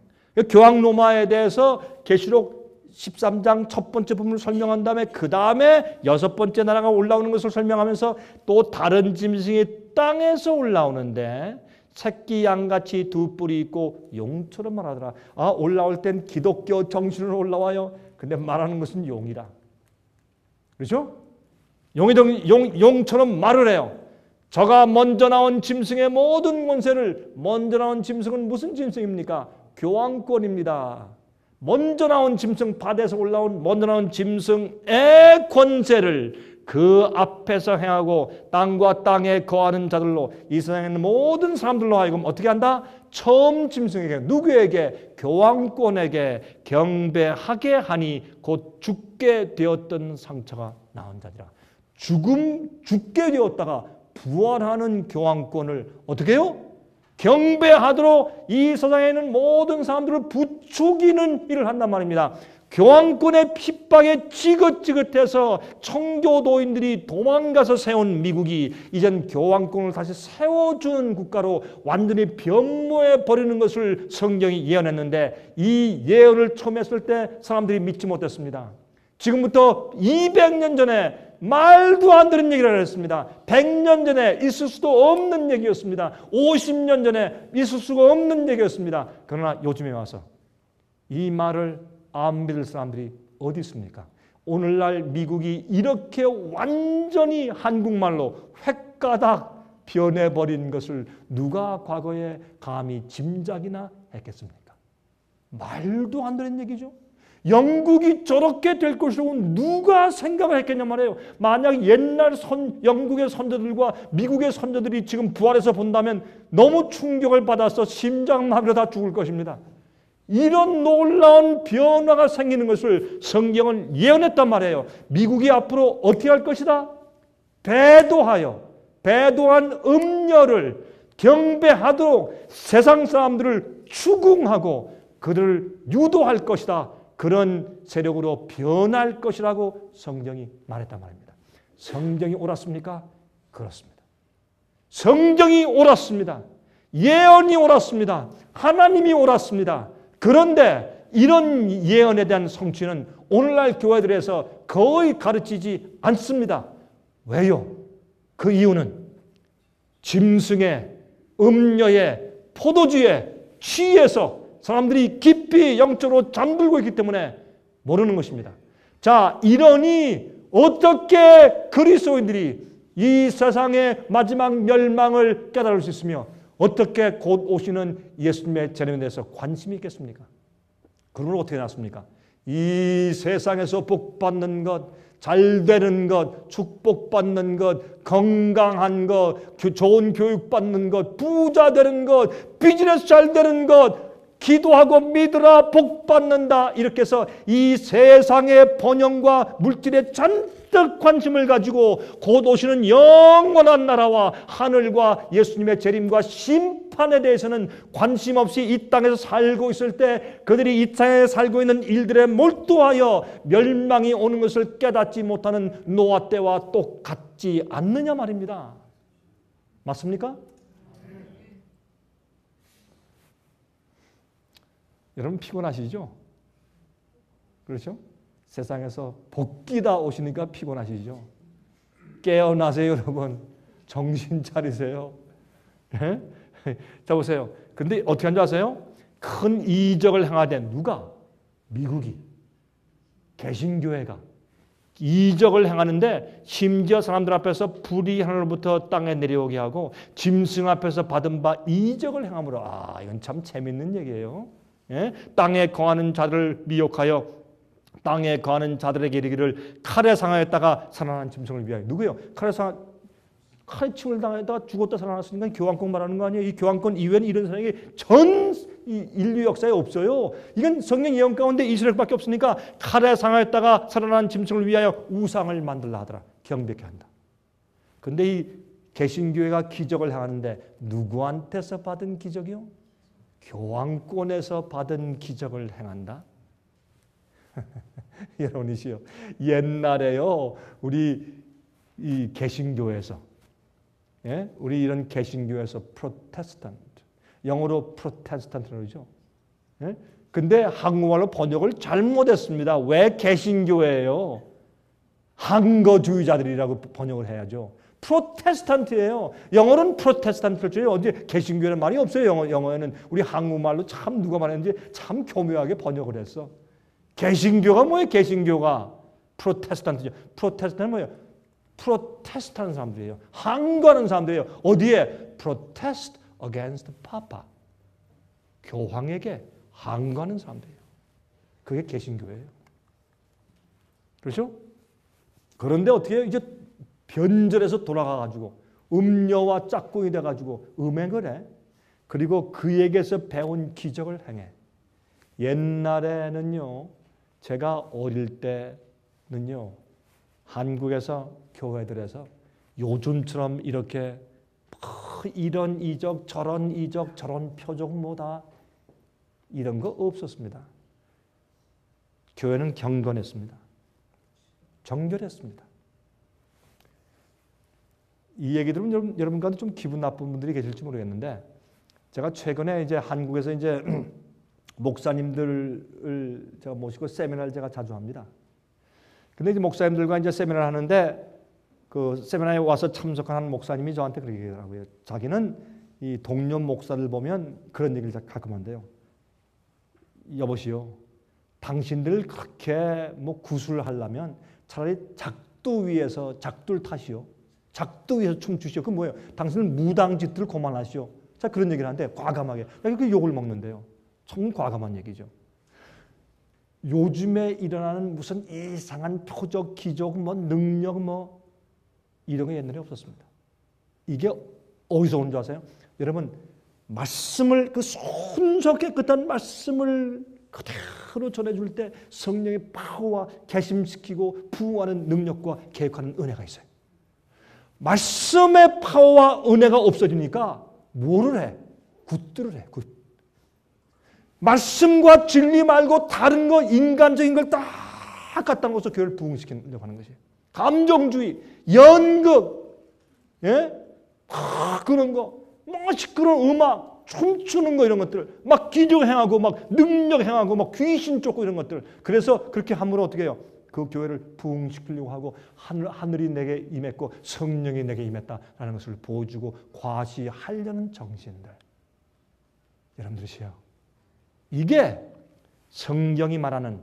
교황로마에 대해서 계시록 13장 첫 번째 부분을 설명한 다음에 그 다음에 여섯 번째 나라가 올라오는 것을 설명하면서 또 다른 짐승이 땅에서 올라오는데 새끼 양같이 두 뿔이 있고 용처럼 말하더라. 아, 올라올 땐 기독교 정신으로 올라와요. 근데 말하는 것은 용이라. 그렇죠? 용처럼 말을 해요. 저가 먼저 나온 짐승의 모든 권세를, 먼저 나온 짐승은 무슨 짐승입니까? 교황권입니다. 먼저 나온 짐승, 바다에서 올라온 먼저 나온 짐승의 권세를 그 앞에서 행하고 땅과 땅에 거하는 자들로, 이 세상에 있는 모든 사람들로 하여금 어떻게 한다? 처음 짐승에게, 누구에게? 교황권에게 경배하게 하니 곧 죽게 되었던 상처가 나온 자니라. 죽게 되었다가 부활하는 교황권을 어떻게 해요? 경배하도록 이 세상에 있는 모든 사람들을 부추기는 일을 한단 말입니다. 교황권의 핍박에 지긋지긋해서 청교도인들이 도망가서 세운 미국이 이젠 교황권을 다시 세워주는 국가로 완전히 변모해 버리는 것을 성경이 예언했는데, 이 예언을 처음 했을 때 사람들이 믿지 못했습니다. 지금부터 200년 전에 말도 안 되는 얘기를 했습니다. 100년 전에 있을 수도 없는 얘기였습니다. 50년 전에 있을 수가 없는 얘기였습니다. 그러나 요즘에 와서 이 말을 안 믿을 사람들이 어디 있습니까? 오늘날 미국이 이렇게 완전히 한국말로 획가닥 변해버린 것을 누가 과거에 감히 짐작이나 했겠습니까? 말도 안 되는 얘기죠. 영국이 저렇게 될 것이라고 누가 생각을 했겠냐 말이에요. 만약 옛날 영국의 선조들과 미국의 선조들이 지금 부활해서 본다면 너무 충격을 받아서 심장마비로 다 죽을 것입니다. 이런 놀라운 변화가 생기는 것을 성경은 예언했단 말이에요. 미국이 앞으로 어떻게 할 것이다? 배도한 음녀를 경배하도록 세상 사람들을 추궁하고 그들을 유도할 것이다. 그런 세력으로 변할 것이라고 성경이 말했단 말입니다. 성경이 옳았습니까? 그렇습니다. 성경이 옳았습니다. 예언이 옳았습니다. 하나님이 옳았습니다. 그런데 이런 예언에 대한 성취는 오늘날 교회들에서 거의 가르치지 않습니다. 왜요? 그 이유는 짐승의, 음녀의, 포도주의 취해서 사람들이 깊이 영적으로 잠들고 있기 때문에 모르는 것입니다. 자, 이러니 어떻게 그리스도인들이 이 세상의 마지막 멸망을 깨달을 수 있으며 어떻게 곧 오시는 예수님의 재림에 대해서 관심이 있겠습니까? 그러면 어떻게 났습니까? 이 세상에서 복받는 것, 잘 되는 것, 축복받는 것, 건강한 것, 좋은 교육 받는 것, 부자 되는 것, 비즈니스 잘 되는 것, 기도하고 믿으라 복 받는다, 이렇게 해서 이 세상의 번영과 물질에 잔뜩 관심을 가지고 곧 오시는 영원한 나라와 하늘과 예수님의 재림과 심판에 대해서는 관심 없이 이 땅에서 살고 있을 때 그들이 이 땅에 살고 있는 일들에 몰두하여 멸망이 오는 것을 깨닫지 못하는 노아 때와 똑같지 않느냐 말입니다. 맞습니까? 여러분 피곤하시죠? 그렇죠? 세상에서 복귀다 오시니까 피곤하시죠? 깨어나세요, 여러분. 정신 차리세요. 예? 자, 보세요. 근데 어떻게 한 줄 아세요? 큰 이적을 행하되 누가? 미국이, 개신교회가 이적을 행하는데 심지어 사람들 앞에서 불이 하늘로부터 땅에 내려오게 하고 짐승 앞에서 받은 바 이적을 행함으로. 아, 이건 참 재밌는 얘기예요. 예? 땅에 거하는 자들을 미혹하여 땅에 거하는 자들에게 이르기를 칼에 상하였다가 살아난 짐승을 위하여. 누구예요? 칼에 침을 당했다가 죽었다 살아났으니까 교환권 말하는 거 아니에요? 이 교환권 이외에는 이런 사람이 전 인류 역사에 없어요. 이건 성경 예언 가운데 이스라엘밖에 없으니까 칼에 상하였다가 살아난 짐승을 위하여 우상을 만들라 하더라. 경배케 한다. 근데 이 개신교회가 기적을 행하는데 누구한테서 받은 기적이요? 교황권에서 받은 기적을 행한다. 여러분이시요. 옛날에요. 우리 이 개신교에서, 예? 우리 이런 개신교에서 프로테스탄트, 영어로 프로테스탄트라고 그러죠. 예? 근데 한국말로 번역을 잘못했습니다. 왜 개신교예요? 한거주의자들이라고 번역을 해야죠. 프로테스탄트예요. 영어로는 프로테스탄트를 줘요. 어디 개신교라는 말이 없어요. 영어에는. 우리 한국말로 참 누가 말했는지 참 교묘하게 번역을 했어. 개신교가 뭐예요? 개신교가 프로테스탄트죠. 프로테스탄트는 뭐예요? 프로테스트하는 사람들이에요. 항거하는 사람들이에요. 어디에? Protest against Papa. 교황에게 항거하는 사람들이에요. 그게 개신교예요. 그렇죠? 그런데 어떻게 해요? 이제 변절해서 돌아가가지고 음녀와 짝꿍이 돼가지고 음행을 해. 그리고 그에게서 배운 기적을 행해. 옛날에는요, 제가 어릴 때는요, 한국에서 교회들에서 요즘처럼 이렇게 이런 이적 저런 표적 뭐다 이런 거 없었습니다. 교회는 경건했습니다. 정결했습니다. 이 얘기 들으면 여러분 가운데 좀 기분 나쁜 분들이 계실지 모르겠는데, 제가 최근에 이제 한국에서 이제 목사님들을 제가 모시고 세미나를 제가 자주 합니다. 근데 이제 목사님들과 이제 세미나를 하는데 그 세미나에 와서 참석한 목사님이 저한테 그렇게 얘기하더라고요. 자기는 이 동료 목사들 보면 그런 얘기를 가끔 한대요. 여보시오, 당신들 그렇게 뭐 구술하려면 차라리 작두 위에서 작두를 타시오. 작두 위에서 춤추시오. 그 뭐예요? 당신은 무당짓들을 그만하시오. 자, 그런 얘기를 하는데 과감하게. 그 욕을 먹는데요. 참 과감한 얘기죠. 요즘에 일어나는 무슨 이상한 표적, 기적, 뭐 능력, 뭐 이런 게 옛날에 없었습니다. 이게 어디서 온 줄 아세요? 여러분, 말씀을 그 순서 깨끗한 말씀을 그대로 전해줄 때 성령의 파워와 개심시키고 부흥하는 능력과 계획하는 은혜가 있어요. 말씀의 파워와 은혜가 없어지니까 뭐를 해? 굿들을 해. 굿. 말씀과 진리 말고 다른 거 인간적인 걸 딱 갖다 놓고서 교회를 부흥시키려고 하는 것이에요. 감정주의, 연극, 예? 그런 거, 뭐 시끄러운 음악, 춤추는 거 이런 것들, 막 기적 행하고 막 능력 행하고 막 귀신 쫓고 이런 것들. 그래서 그렇게 함으로 어떻게 해요? 그 교회를 부흥시키려고 하고 하늘이 내게 임했고 성령이 내게 임했다라는 것을 보여주고 과시하려는 정신들. 여러분들이시요. 이게 성경이 말하는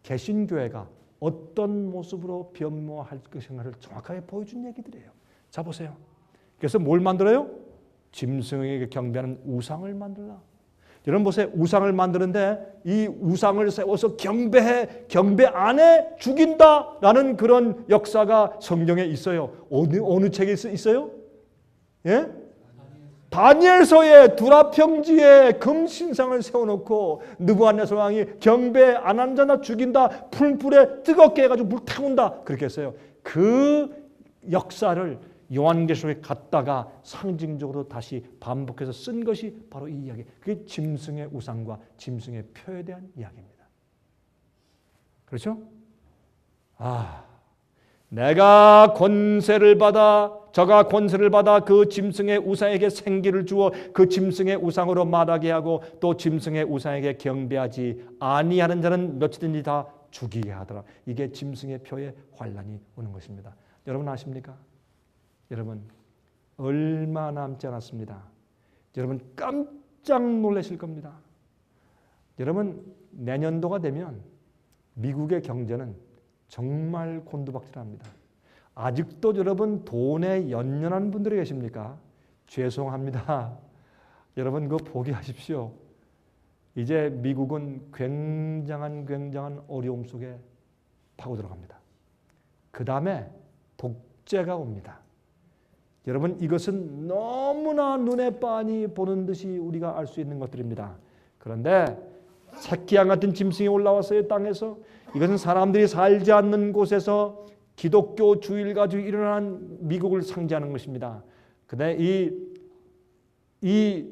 개신교회가 어떤 모습으로 변모할 것인가를 정확하게 보여준 얘기들이에요. 자, 보세요. 그래서 뭘 만들어요? 짐승에게 경배하는 우상을 만들라. 여러분 보세요. 우상을 만드는데 이 우상을 세워서 경배 안 해 죽인다라는 그런 역사가 성경에 있어요. 어느 책에 있어요? 예? 다니엘서에 두라평지에 금신상을 세워놓고 느부갓네살 왕이 경배 안 한 자나 죽인다. 풀불에 뜨겁게 해가지고 물 태운다. 그렇게 했어요. 그 역사를 요한계시록에 갖다가 상징적으로 다시 반복해서 쓴 것이 바로 이 이야기. 그게 짐승의 우상과 짐승의 표에 대한 이야기입니다. 그렇죠? 내가 권세를 받아 저가 권세를 받아 그 짐승의 우상에게 생기를 주어 그 짐승의 우상으로 말하게 하고 또 짐승의 우상에게 경배하지 아니하는 자는 몇이든지 다 죽이게 하더라. 이게 짐승의 표에 환란이 오는 것입니다. 여러분 아십니까? 여러분 얼마 남지 않았습니다. 여러분 깜짝 놀라실 겁니다. 여러분 내년도가 되면 미국의 경제는 정말 곤두박질합니다. 아직도 여러분 돈에 연연한 분들이 계십니까? 죄송합니다. 여러분 그거 포기하십시오. 이제 미국은 굉장한 어려움 속에 파고들어갑니다. 그 다음에 독재가 옵니다. 여러분 이것은 너무나 눈에 빤히 보는 듯이 우리가 알 수 있는 것들입니다. 그런데 새끼양 같은 짐승이 올라왔어요. 땅에서. 이것은 사람들이 살지 않는 곳에서 기독교 주의를 가지고 일어난 미국을 상징하는 것입니다. 근데 이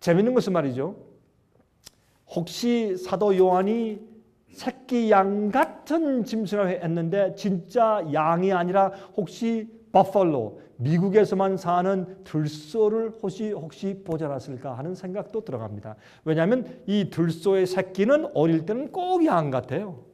재밌는 것은 말이죠. 혹시 사도 요한이 새끼 양 같은 짐승을 했는데 진짜 양이 아니라 혹시 버팔로, 미국에서만 사는 들소를 혹시 보존했을까 하는 생각도 들어갑니다. 왜냐하면 이 들소의 새끼는 어릴 때는 꼭 양 같아요.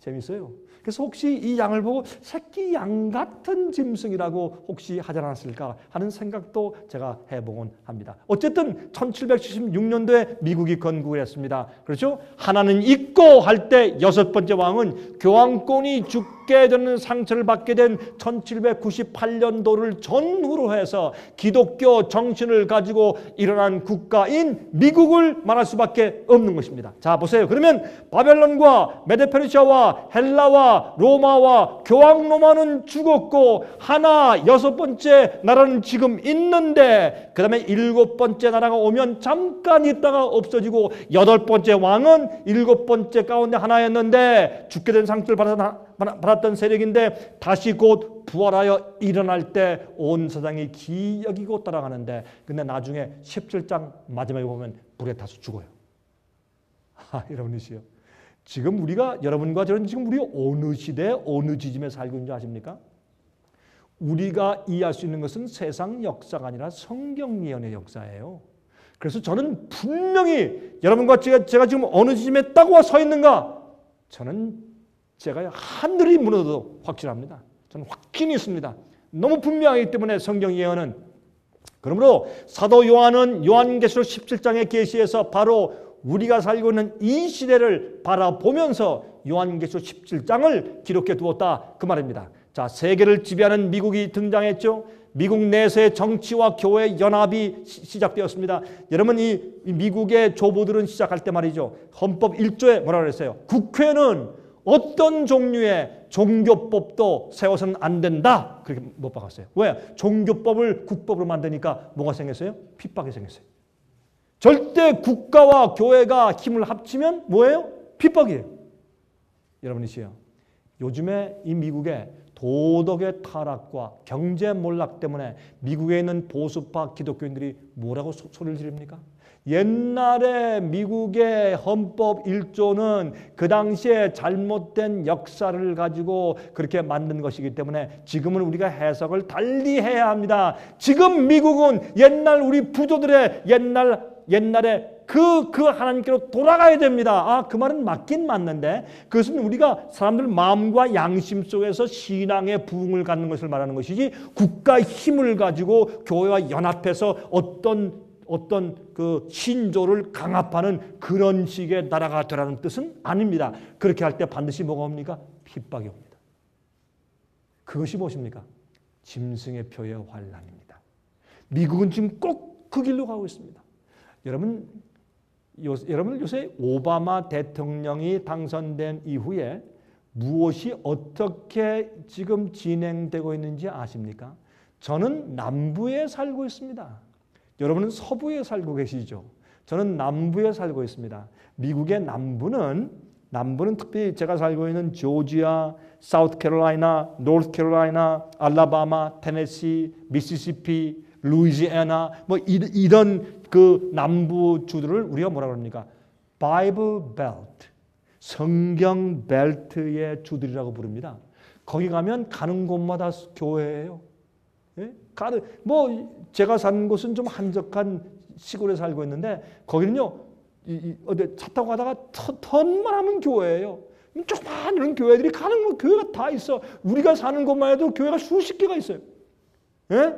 재밌어요. 그래서 혹시 이 양을 보고 새끼 양 같은 짐승이라고 혹시 하지 않았을까 하는 생각도 제가 해보곤 합니다. 어쨌든 1776년도에 미국이 건국을 했습니다. 그렇죠? 하나는 있고 할 때 여섯 번째 왕은 교황권이 죽게 되는 상처를 받게 된 1798년도를 전후로 해서 기독교 정신을 가지고 일어난 국가인 미국을 말할 수밖에 없는 것입니다. 자 보세요. 그러면 바벨론과 메데페르시아와 헬라와 로마와 교황 로마는 죽었고 하나 여섯 번째 나라는 지금 있는데 그 다음에 일곱 번째 나라가 오면 잠깐 있다가 없어지고 여덟 번째 왕은 일곱 번째 가운데 하나였는데 죽게 된 상처를 받았던 세력인데 다시 곧 부활하여 일어날 때 온 세상이 기여기고 따라가는데 근데 나중에 17장 마지막에 보면 불에 타서 죽어요. 여러분이시요. 지금 우리가 여러분과 저는 지금 우리 어느 시대 어느 지점에 살고 있는지 아십니까? 우리가 이해할 수 있는 것은 세상 역사가 아니라 성경 예언의 역사예요. 그래서 저는 분명히 여러분과 제가 지금 어느 지점에 딱 와 서 있는가? 저는 제가 하늘이 무너져도 확실합니다. 저는 확신이 있습니다. 너무 분명하기 때문에 성경 예언은. 그러므로 사도 요한은 요한계시록 17장의 계시에서 바로 우리가 살고 있는 이 시대를 바라보면서 요한계시록 17장을 기록해 두었다 그 말입니다. 자, 세계를 지배하는 미국이 등장했죠. 미국 내에서의 정치와 교회 연합이 시작되었습니다. 여러분 이 미국의 조보들은 시작할 때 말이죠. 헌법 1조에 뭐라 그랬어요? 국회는 어떤 종류의 종교법도 세워서는 안 된다. 그렇게 못 박았어요. 왜? 종교법을 국법으로 만드니까 뭐가 생겼어요? 핍박이 생겼어요. 절대 국가와 교회가 힘을 합치면 뭐예요? 핍박이에요. 여러분이시요. 요즘에 이 미국의 도덕의 타락과 경제 몰락 때문에 미국에 있는 보수파 기독교인들이 뭐라고 소리를 지릅니까? 옛날에 미국의 헌법 1조는 그 당시에 잘못된 역사를 가지고 그렇게 만든 것이기 때문에 지금은 우리가 해석을 달리 해야 합니다. 지금 미국은 옛날 우리 부조들의 옛날에 그 하나님께로 돌아가야 됩니다. 그 말은 맞긴 맞는데 그것은 우리가 사람들 마음과 양심 속에서 신앙의 부흥을 갖는 것을 말하는 것이지 국가의 힘을 가지고 교회와 연합해서 어떤 그 신조를 강압하는 그런 식의 나라가 되라는 뜻은 아닙니다. 그렇게 할 때 반드시 뭐가 옵니까? 핍박이 옵니다. 그것이 무엇입니까? 짐승의 표의 환란입니다. 미국은 지금 꼭 그 길로 가고 있습니다. 여러분 요새 오바마 대통령이 당선된 이후에 무엇이 어떻게 지금 진행되고 있는지 아십니까? 저는 남부에 살고 있습니다. 여러분은 서부에 살고 계시죠? 저는 남부에 살고 있습니다. 미국의 남부는 특별히 제가 살고 있는 조지아, 사우스캐롤라이나, 노스캐롤라이나, 알라바마, 테네시, 미시시피, 루이지애나 뭐 이런 그 남부 주들을 우리가 뭐라고 합니까? 바이블 벨트, 성경 벨트의 주들이라고 부릅니다. 거기 가면 가는 곳마다 교회예요. 예? 제가 사는 곳은 좀 한적한 시골에 살고 있는데 거기는요, 어디 차 타고 가다가 턴만 하면 교회예요. 조그만 이런 교회들이 가는 거 교회가 다 있어. 우리가 사는 곳만 해도 교회가 수십 개가 있어요. 예?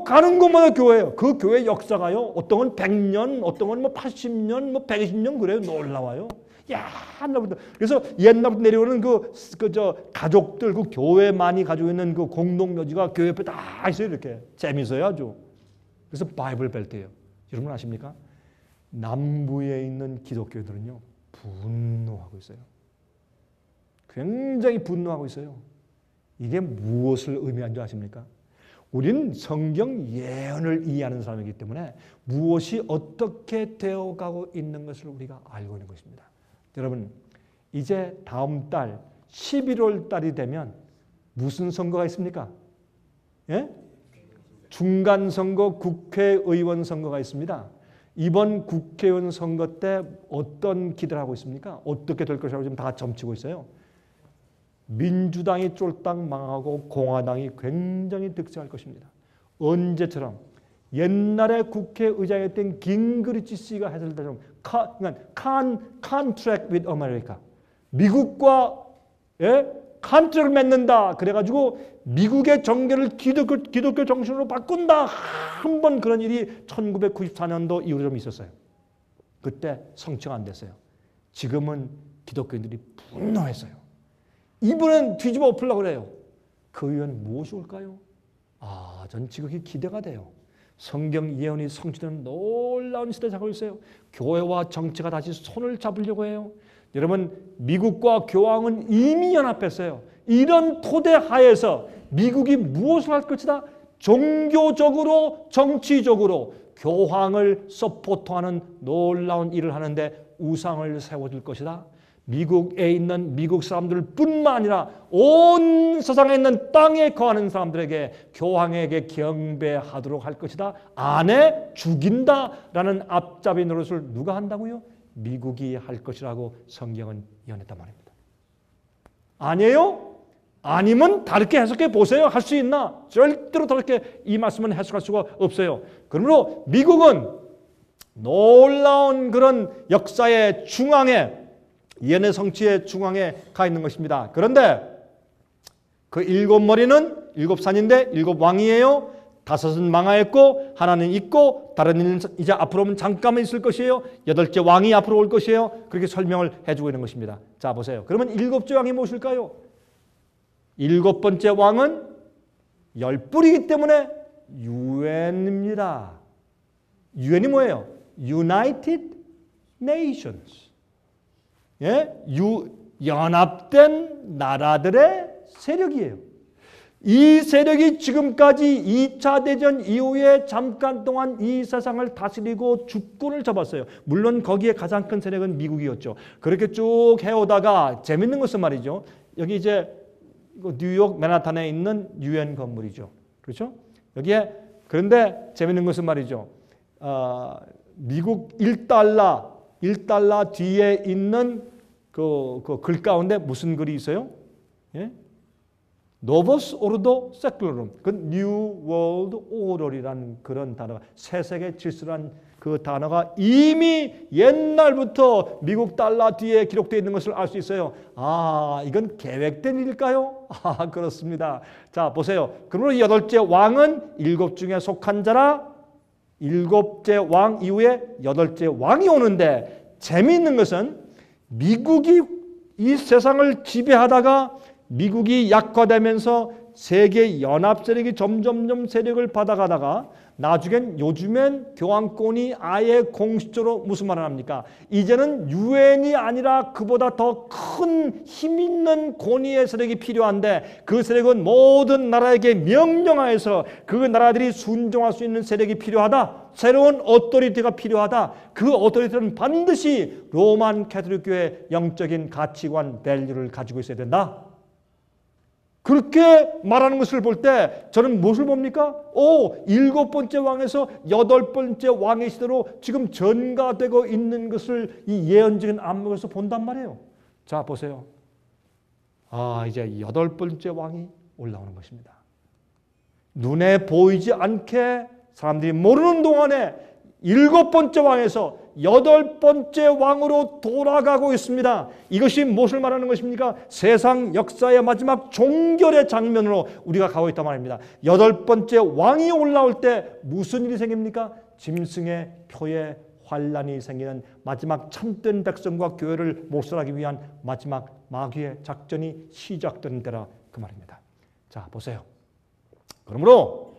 가는 곳마다 교회예요. 그 교회 역사가요, 어떤 건 100년, 어떤 건 80년, 120년 그래요. 놀라워요. 옛날부터. 그래서 옛날부터 내려오는 가족들, 그 교회 많이 가지고 있는 그 공동묘지가 교회 옆에 다 있어요. 이렇게. 재밌어요, 아주. 그래서 바이블 벨트예요. 여러분 아십니까? 남부에 있는 기독교들은요, 분노하고 있어요. 굉장히 분노하고 있어요. 이게 무엇을 의미하는 줄 아십니까? 우리는 성경 예언을 이해하는 사람이기 때문에 무엇이 어떻게 되어가고 있는 것을 우리가 알고 있는 것입니다. 여러분, 이제 다음 달 11월 달이 되면 무슨 선거가 있습니까? 예? 중간선거, 국회의원 선거가 있습니다. 이번 국회의원 선거 때 어떤 기대를 하고 있습니까? 어떻게 될 것이라고 지금 다 점치고 있어요. 민주당이 쫄딱 망하고 공화당이 굉장히 득세할 것입니다. 언제처럼 옛날에 국회의장이었던 깅그리치 씨가 했을 때처럼 contract with America, 미국과 컨트랙을 맺는다. 그래가지고 미국의 정계를 기독교 정신으로 바꾼다. 한 번 그런 일이 1994년도 이후로 좀 있었어요. 그때 성취가 안 됐어요. 지금은 기독교인들이 분노했어요. 이번엔 뒤집어 엎으려고 그래요. 그 이유는 무엇이 올까요? 전 지극히 기대가 돼요. 성경 예언이 성취되는 놀라운 시대에 가고 있어요. 교회와 정치가 다시 손을 잡으려고 해요. 여러분, 미국과 교황은 이미 연합했어요. 이런 토대 하에서 미국이 무엇을 할 것이다? 종교적으로, 정치적으로 교황을 서포트하는 놀라운 일을 하는데 우상을 세워줄 것이다. 미국에 있는 미국 사람들뿐만 아니라 온 세상에 있는 땅에 거하는 사람들에게 교황에게 경배하도록 할 것이다. 안에 죽인다라는 앞잡이 노릇을 누가 한다고요? 미국이 할 것이라고 성경은 예언했단 말입니다. 아니에요? 아니면 다르게 해석해 보세요. 할 수 있나? 절대로 다르게 이 말씀은 해석할 수가 없어요. 그러므로 미국은 놀라운 그런 역사의 중앙에, 예언의 성취의 중앙에 가 있는 것입니다. 그런데 그 일곱 머리는 일곱 산인데 일곱 왕이에요. 다섯은 망하였고 하나는 있고 다른 이는 이제 앞으로는 잠깐만 있을 것이에요. 여덟째 왕이 앞으로 올 것이에요. 그렇게 설명을 해주고 있는 것입니다. 자, 보세요. 그러면 일곱째 왕이 무엇일까요? 일곱 번째 왕은 열뿔이기 때문에 유엔입니다. 유엔이 뭐예요? United Nations. 예? 연합된 나라들의 세력이에요. 이 세력이 지금까지 2차 대전 이후에 잠깐 동안 이 세상을 다스리고 주권을 잡았어요. 물론 거기에 가장 큰 세력은 미국이었죠. 그렇게 쭉 해오다가 재밌는 것은 말이죠. 여기 이제 뉴욕 맨하탄에 있는 유엔 건물이죠. 그렇죠? 여기에 그런데 재밌는 것은 말이죠. 미국 1달러 뒤에 있는 그 글 가운데 무슨 글이 있어요? 예? 노버스 오르도 세클로름, 그 뉴 월드 오더리라는 그런 단어가, 새 세계 질서란 그 단어가 이미 옛날부터 미국 달러 뒤에 기록되어 있는 것을 알 수 있어요. 이건 계획된 일일까요? 그렇습니다. 자, 보세요. 그러므로 여덟째 왕은 일곱 중에 속한 자라. 일곱째 왕 이후에 여덟째 왕이 오는데, 재미있는 것은 미국이 이 세상을 지배하다가 미국이 약화되면서 세계 연합 세력이 점점점 세력을 받아가다가 나중엔 요즘엔 교황권이 아예 공식적으로 무슨 말을 합니까? 이제는 유엔이 아니라 그보다 더 큰 힘 있는 권위의 세력이 필요한데, 그 세력은 모든 나라에게 명령하여서 그 나라들이 순종할 수 있는 세력이 필요하다. 새로운 어토리티가 필요하다. 그 어토리티는 반드시 로만 가톨릭 교회의 영적인 가치관, 밸류를 가지고 있어야 된다. 그렇게 말하는 것을 볼 때 저는 무엇을 봅니까? 일곱 번째 왕에서 여덟 번째 왕의 시대로 지금 전가되고 있는 것을 이 예언적인 안목에서 본단 말이에요. 자, 보세요. 이제 8번째 왕이 올라오는 것입니다. 눈에 보이지 않게 사람들이 모르는 동안에 7번째 왕에서 8번째 왕으로 돌아가고 있습니다. 이것이 무엇을 말하는 것입니까? 세상 역사의 마지막 종결의 장면으로 우리가 가고 있단 말입니다. 8번째 왕이 올라올 때 무슨 일이 생깁니까? 짐승의 표에 환란이 생기는 마지막 참된 백성과 교회를 몰살하기 위한 마지막 마귀의 작전이 시작되는 때라 그 말입니다. 자, 보세요. 그러므로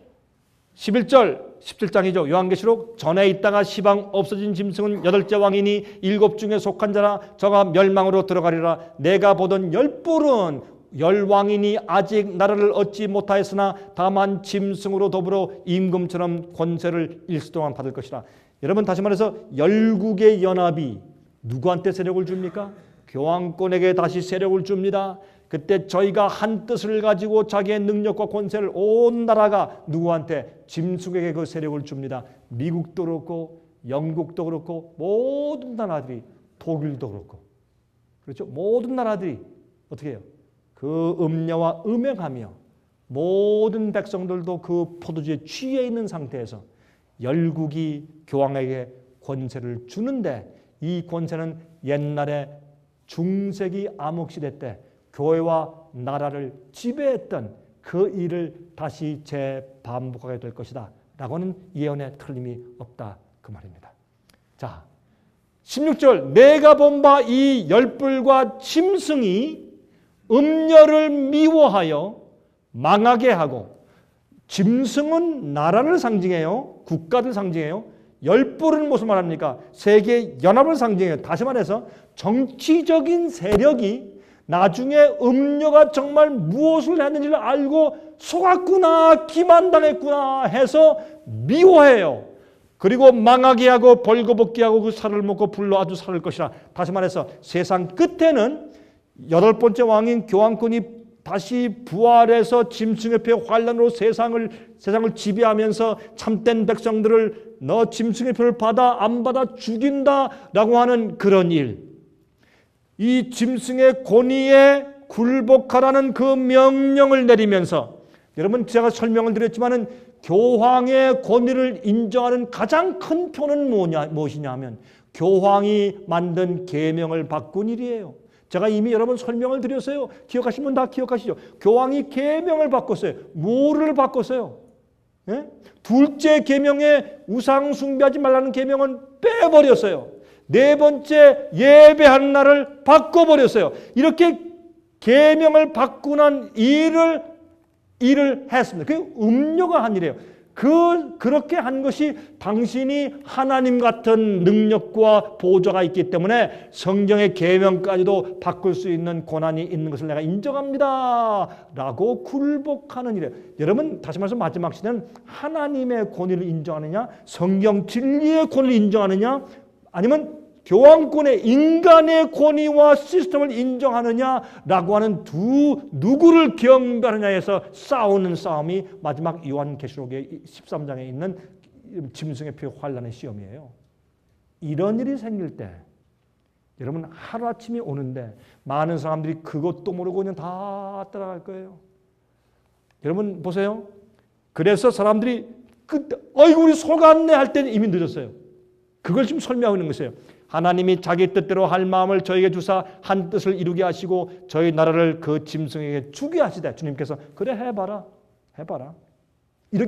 11절 17장이죠. 요한계시록 전에 있다가 시방 없어진 짐승은 8째 왕이니 7 중에 속한 자라 저가 멸망으로 들어가리라. 내가 보던 10뿔은 10왕이니 아직 나라를 얻지 못하였으나 다만 짐승으로 더불어 임금처럼 권세를 일시동안 받을 것이라. 여러분 다시 말해서 열국의 연합이 누구한테 세력을 줍니까? 교황권에게 다시 세력을 줍니다. 그때 저희가 한 뜻을 가지고 자기의 능력과 권세를 온 나라가 누구한테? 짐승에게 그 세력을 줍니다. 미국도 그렇고 영국도 그렇고 모든 나라들이, 독일도 그렇고, 그렇죠? 모든 나라들이 어떻게 해요? 그 음녀와 음행하며 모든 백성들도 그 포도주에 취해 있는 상태에서 열국이 교황에게 권세를 주는데, 이 권세는 옛날에 중세기 암흑시대 때 교회와 나라를 지배했던 그 일을 다시 재반복하게 될 것이다 라고는 예언에 틀림이 없다 그 말입니다. 자, 16절 내가 본 바 이 10뿔과 짐승이 음녀를 미워하여 망하게 하고, 짐승은 나라를 상징해요. 국가를 상징해요. 10뿔은 무슨 말합니까? 세계 연합을 상징해요. 다시 말해서 정치적인 세력이 나중에 음녀가 정말 무엇을 했는지를 알고 속았구나, 기만당했구나 해서 미워해요. 그리고 망하게 하고 벌거벗게 하고 그 살을 먹고 불로 아주 살을 것이라. 다시 말해서 세상 끝에는 8번째 왕인 교황권이 다시 부활해서 짐승의 표 환란으로 세상을 지배하면서 참된 백성들을 너 짐승의 표를 받아 안 받아 죽인다라고 하는 그런 일. 이 짐승의 권위에 굴복하라는 그 명령을 내리면서, 여러분 제가 설명을 드렸지만은 교황의 권위를 인정하는 가장 큰 표는 무엇이냐 하면 교황이 만든 계명을 바꾼 일이에요. 제가 이미 여러분 설명을 드렸어요. 기억하시면 다 기억하시죠. 교황이 계명을 바꿨어요. 뭐를 바꿨어요? 예? 둘째 계명에 우상 숭배하지 말라는 계명은 빼버렸어요. 4번째 예배하는 날을 바꿔버렸어요. 이렇게 계명을 바꾸는 일을 했습니다. 그게 음료가 한 일이에요. 그렇게 한 것이 당신이 하나님 같은 능력과 보좌가 있기 때문에 성경의 계명까지도 바꿀 수 있는 권한이 있는 것을 내가 인정합니다 라고 굴복하는 일이에요. 여러분 다시 말해서 마지막 시대는 하나님의 권위를 인정하느냐, 성경 진리의 권위를 인정하느냐, 아니면 교황권의 인간의 권위와 시스템을 인정하느냐라고 하는 누구를 경배하느냐에서 싸우는 싸움이 마지막 요한계시록의 13장에 있는 짐승의 표 환란의 시험이에요. 이런 일이 생길 때 여러분 하루아침이 오는데 많은 사람들이 그것도 모르고 그냥 다 따라갈 거예요. 여러분 보세요. 그래서 사람들이 그때 어이구 우리 속았네 할 때는 이미 늦었어요. 그걸 지금 설명하고 있는 것이에요. 하나님이 자기 뜻대로 할 마음을 저에게 주사 한 뜻을 이루게 하시고 저희 나라를 그 짐승에게 주게 하시되, 주님께서 그래 해봐라.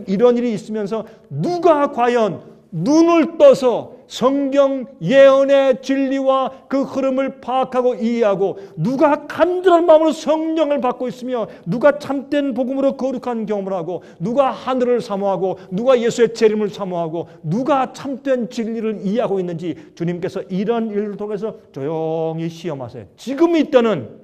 이런 일이 있으면서 누가 과연 눈을 떠서 성경 예언의 진리와 그 흐름을 파악하고 이해하고, 누가 간절한 마음으로 성령을 받고 있으며, 누가 참된 복음으로 거룩한 경험을 하고, 누가 하늘을 사모하고, 누가 예수의 재림을 사모하고, 누가 참된 진리를 이해하고 있는지 주님께서 이런 일을 통해서 조용히 시험하세요. 지금 이때는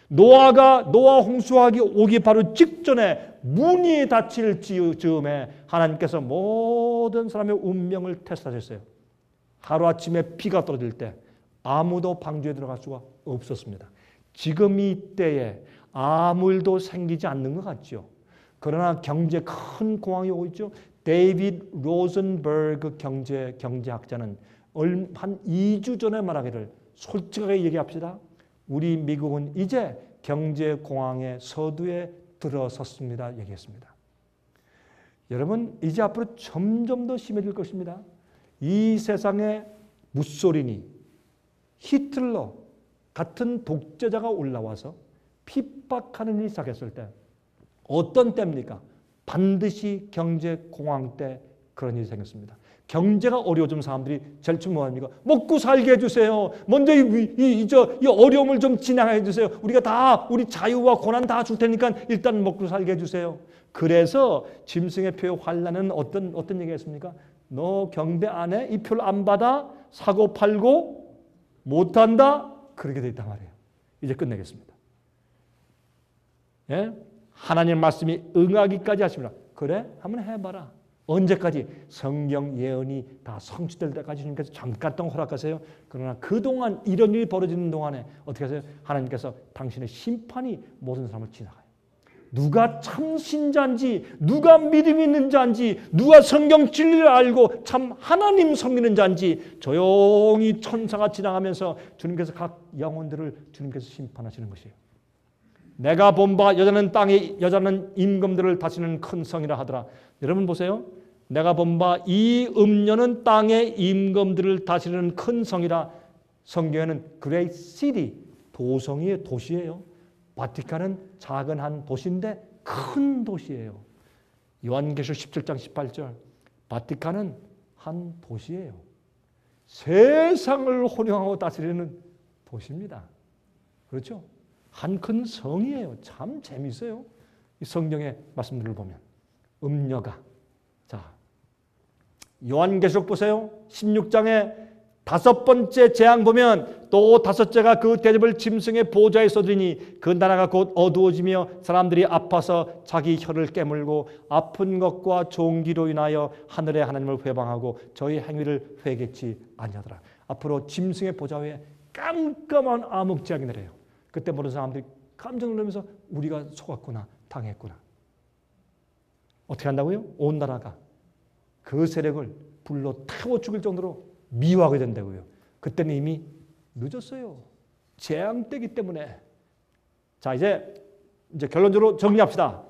노아 홍수하기 오기 바로 직전에 문이 닫힐 즈음에 하나님께서 모든 사람의 운명을 테스트하셨어요. 하루아침에 비가 떨어질 때 아무도 방주에 들어갈 수가 없었습니다. 지금 이때에 아무 일도 생기지 않는 것 같죠. 그러나 큰 공황이 오고 있죠. 데이비드 로젠버그 경제학자는 한 2주 전에 말하기를, 솔직하게 얘기합시다. 우리 미국은 이제 경제공황의 서두에 들어섰습니다. 얘기했습니다. 여러분, 이제 앞으로 점점 더 심해질 것입니다. 이 세상에 무소리니, 히틀러 같은 독재자가 올라와서 핍박하는 일이 시작했을 때 어떤 때입니까? 반드시 경제공황 때 그런 일이 생겼습니다. 경제가 어려워지면 사람들이 제일 처음 뭐합니까? 먹고 살게 해주세요. 먼저 이 어려움을 좀 진행해 주세요. 우리가 다 우리 자유와 고난 다 줄 테니까 일단 먹고 살게 해주세요. 그래서 짐승의 표의 환란은 어떤 얘기했습니까? 너 경배 안 해? 이 표를 안 받아? 사고 팔고 못한다? 그렇게 돼 있단 말이에요. 이제 끝내겠습니다. 예? 하나님 말씀이 응하기까지 하십니다. 그래? 한번 해봐라. 언제까지? 성경 예언이 다 성취될 때까지 주님께서 잠깐 동안 허락하세요. 그러나 그동안 이런 일이 벌어지는 동안에 어떻게 하세요? 하나님께서 당신의 심판이 모든 사람을 지나가요. 누가 참 신자인지, 누가 믿음 있는 자인지, 누가 성경 진리를 알고 참 하나님 섬기는 자인지 조용히 천사가 지나가면서 주님께서 각 영혼들을 주님께서 심판하시는 것이에요. 내가 본 바 여자는 임금들을 다스리는 큰 성이라 하더라. 여러분 보세요. 내가 본 바 이 음녀는 땅의 임금들을 다스리는 큰 성이라. 성경에는 Great City, 도성의 도시예요. 바티칸은 작은 한 도시인데 큰 도시예요. 요한계시록 17장 18절. 바티칸은 한 도시예요. 세상을 호령하고 다스리는 도시입니다. 그렇죠? 한 큰 성이에요. 참 재미있어요. 이 성경의 말씀들을 보면. 음녀가. 자, 요한계시록 보세요. 16장에 5번째 재앙 보면 또 5째가 그 대접을 짐승의 보좌에 쏟으니 그 나라가 곧 어두워지며 사람들이 아파서 자기 혀를 깨물고 아픈 것과 종기로 인하여 하늘의 하나님을 회방하고 저희 행위를 회개치 아니하더라. 앞으로 짐승의 보좌 위에 깜깜한 암흑 재앙이 내려요. 그때 모든 사람들이 깜짝 놀라면서 우리가 속았구나, 당했구나. 어떻게 한다고요? 온 나라가 그 세력을 불로 태워 죽일 정도로 미워하게 된다고요. 그때는 이미 늦었어요. 재앙 때기 때문에. 자, 이제 결론적으로 정리합시다.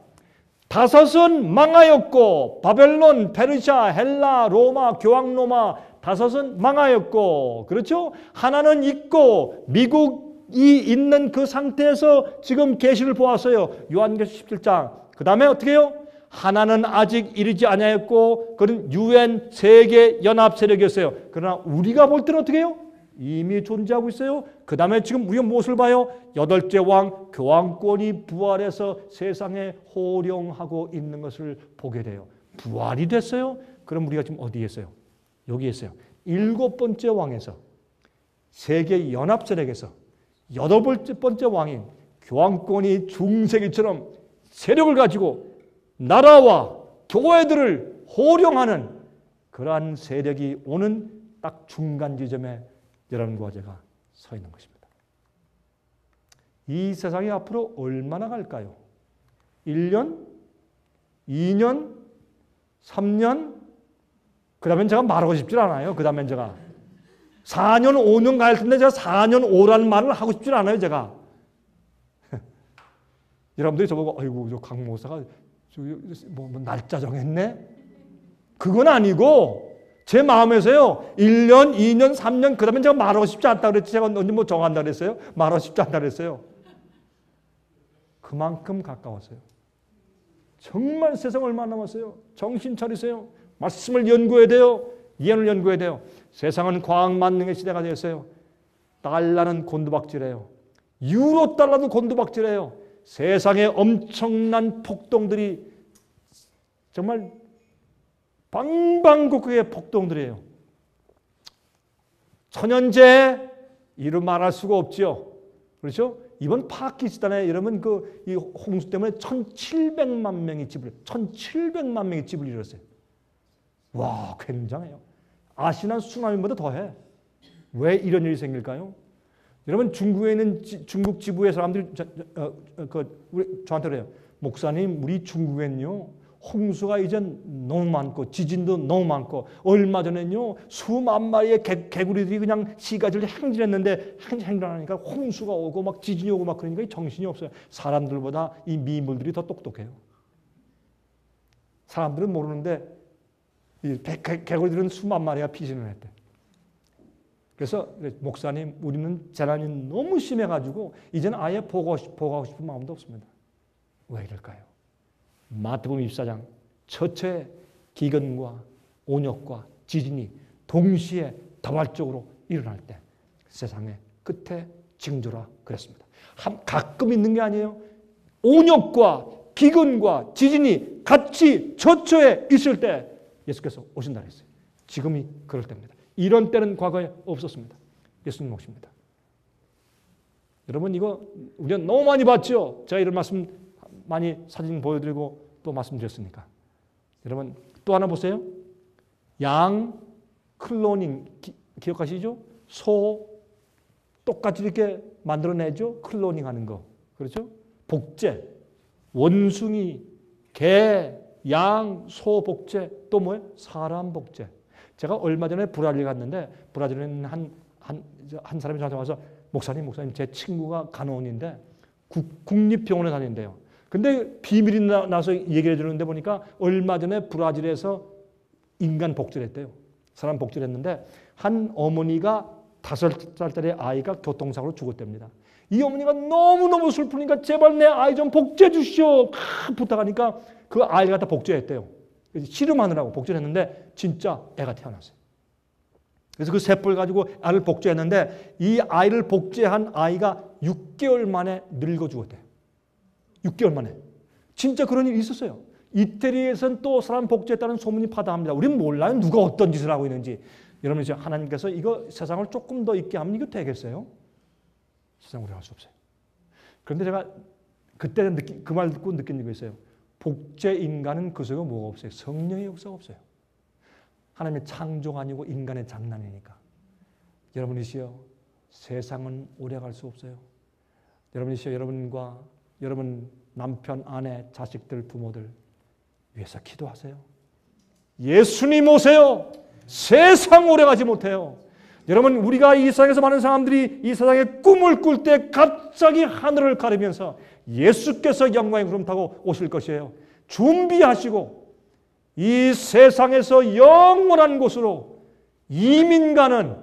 5은 망하였고 바벨론, 페르시아, 헬라, 로마, 교황로마 5은 망하였고, 그렇죠? 하나는 있고 미국이 있는 그 상태에서 지금 계시를 보았어요. 요한계시록 17장. 그 다음에 어떻게 해요? 하나는 아직 이르지 아니하였고 그는 UN 세계 연합 세력이었어요. 그러나 우리가 볼 때는 어떻게 해요? 이미 존재하고 있어요. 그 다음에 지금 우리가 무엇을 봐요? 8째 왕 교황권이 부활해서 세상에 호령하고 있는 것을 보게 돼요. 부활이 됐어요. 그럼 우리가 지금 어디에 있어요? 여기에 있어요. 7번째 왕에서 세계 연합 세력에서 8번째 왕인 교황권이 중세기처럼 세력을 가지고 나라와 교회들을 호령하는 그러한 세력이 오는 딱 중간 지점에 여러분과 제가 서 있는 것입니다. 이 세상이 앞으로 얼마나 갈까요? 1년? 2년? 3년? 그 다음엔 제가 말하고 싶질 않아요. 그 다음엔 제가 4년, 5년 갈 텐데 제가 4년, 5라는 말을 하고 싶질 않아요. 제가. 여러분들이 저보고 아이고 저 강 목사가 뭐 날짜 정했네? 그건 아니고 제 마음에서요. 1년, 2년, 3년 그 다음에 제가 말하고 싶지 않다 그랬지. 제가 언제 뭐 정한다 그랬어요? 말하고 싶지 않다 그랬어요. 그만큼 가까웠어요. 정말 세상 얼마 남았어요? 정신 차리세요. 말씀을 연구해야 돼요. 예언을 연구해야 돼요. 세상은 과학 만능의 시대가 되었어요. 달러는 곤두박질해요. 유로 달러도 곤두박질해요. 세상에 엄청난 폭동들이 정말 방방곡곡의 폭동들이에요. 천연재해 이루 말할 수가 없죠. 그렇죠? 이번 파키스탄에 여러분 이 홍수 때문에 1,700만 명이 집을 잃었어요. 와, 굉장해요. 아시안 쓰나미보다 더해. 왜 이런 일이 생길까요? 여러분 중국에 있는 중국 지부의 사람들이 저한테 그래요. 목사님, 우리 중국엔요 홍수가 이젠 너무 많고 지진도 너무 많고 얼마 전에는요 수만 마리의 개구리들이 그냥 시가지를 행진했는데 행진하니까 홍수가 오고 막 지진이 오고 막 그러니까 정신이 없어요. 사람들보다 이 미물들이 더 똑똑해요. 사람들은 모르는데 이 개구리들은 수만 마리가 피신을 했대. 그래서 목사님 우리는 재난이 너무 심해가지고 이제는 아예 보고 싶은 마음도 없습니다. 왜 이럴까요? 마태복음 24장 처처에 기근과 온역과 지진이 동시에 다발적으로 일어날 때 세상의 끝에 징조라 그랬습니다. 가끔 있는 게 아니에요. 온역과 기근과 지진이 같이 처처에 있을 때 예수께서 오신다 그랬어요. 지금이 그럴 때입니다. 이런 때는 과거에 없었습니다. 예수님 오십니다. 여러분 이거 우리가 너무 많이 봤죠. 제가 이런 말씀 많이 사진 보여드리고 또 말씀드렸으니까. 여러분 또 하나 보세요. 양 클로닝 기억하시죠? 소 똑같이 이렇게 만들어내죠. 클로닝하는 거. 그렇죠? 복제, 원숭이, 개, 양, 소 복제, 또 뭐예요? 사람 복제. 제가 얼마 전에 브라질 갔는데 브라질에는 한 사람이 저한테 와서 목사님 제 친구가 간호원인데 국립병원에 다닌대요. 근데 비밀이 나서 얘기해 주는데 보니까 얼마 전에 브라질에서 인간 복제를 했대요. 사람 복제를 했는데 한 어머니가 5살짜리 아이가 교통사고로 죽었답니다. 이 어머니가 너무너무 슬프니까 제발 내 아이 좀 복제해 주시오 부탁하니까 그 아이를 갖다 복제했대요. 씨름하느라고 복제를 했는데 진짜 애가 태어났어요. 그래서 그 세포를 가지고 아이를 복제했는데 이 아이를 복제한 아이가 6개월 만에 늙어 죽었대요. 6개월 만에. 진짜 그런 일이 있었어요. 이태리에서는 또 사람 복제했다는 소문이 파다합니다. 우리는 몰라요. 누가 어떤 짓을 하고 있는지. 여러분 이제 하나님께서 이거 세상을 조금 더 있게 하면 이거 되겠어요? 세상을 우려할 수 없어요. 그런데 제가 그때 그 말 듣고 느낀 게 있어요. 복제 인간은 그 속에 뭐가 없어요? 성령의 역사가 없어요. 하나님의 창조가 아니고 인간의 장난이니까. 여러분이시여 세상은 오래 갈 수 없어요. 여러분이시여 여러분과 여러분 남편, 아내, 자식들, 부모들 위해서 기도하세요. 예수님 오세요. 세상 오래 가지 못해요. 여러분 우리가 이 세상에서 많은 사람들이 이 세상에 꿈을 꿀 때 갑자기 하늘을 가르면서 예수께서 영광의 구름 타고 오실 것이에요. 준비하시고 이 세상에서 영원한 곳으로 이민 가는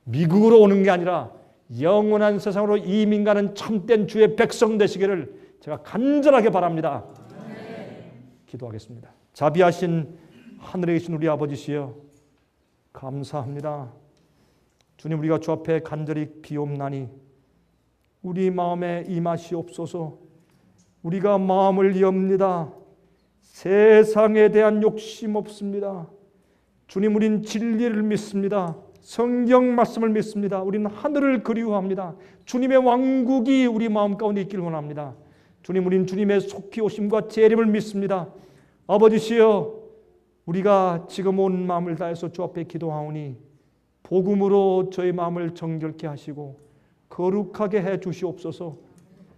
미국으로 오는 게 아니라 영원한 세상으로 이민 가는 참된 주의 백성 되시기를 제가 간절하게 바랍니다. 기도하겠습니다. 자비하신 하늘에 계신 우리 아버지시여 감사합니다. 주님 우리가 주 앞에 간절히 비옵나니 우리 마음에 임하시옵소서. 우리가 마음을 엽니다. 세상에 대한 욕심 없습니다. 주님 우린 진리를 믿습니다. 성경 말씀을 믿습니다. 우리는 하늘을 그리워합니다. 주님의 왕국이 우리 마음 가운데 있기를 원합니다. 주님 우린 주님의 속히 오심과 재림을 믿습니다. 아버지시여 우리가 지금 온 마음을 다해서 주 앞에 기도하오니 복음으로 저희 마음을 정결케 하시고 거룩하게 해 주시옵소서.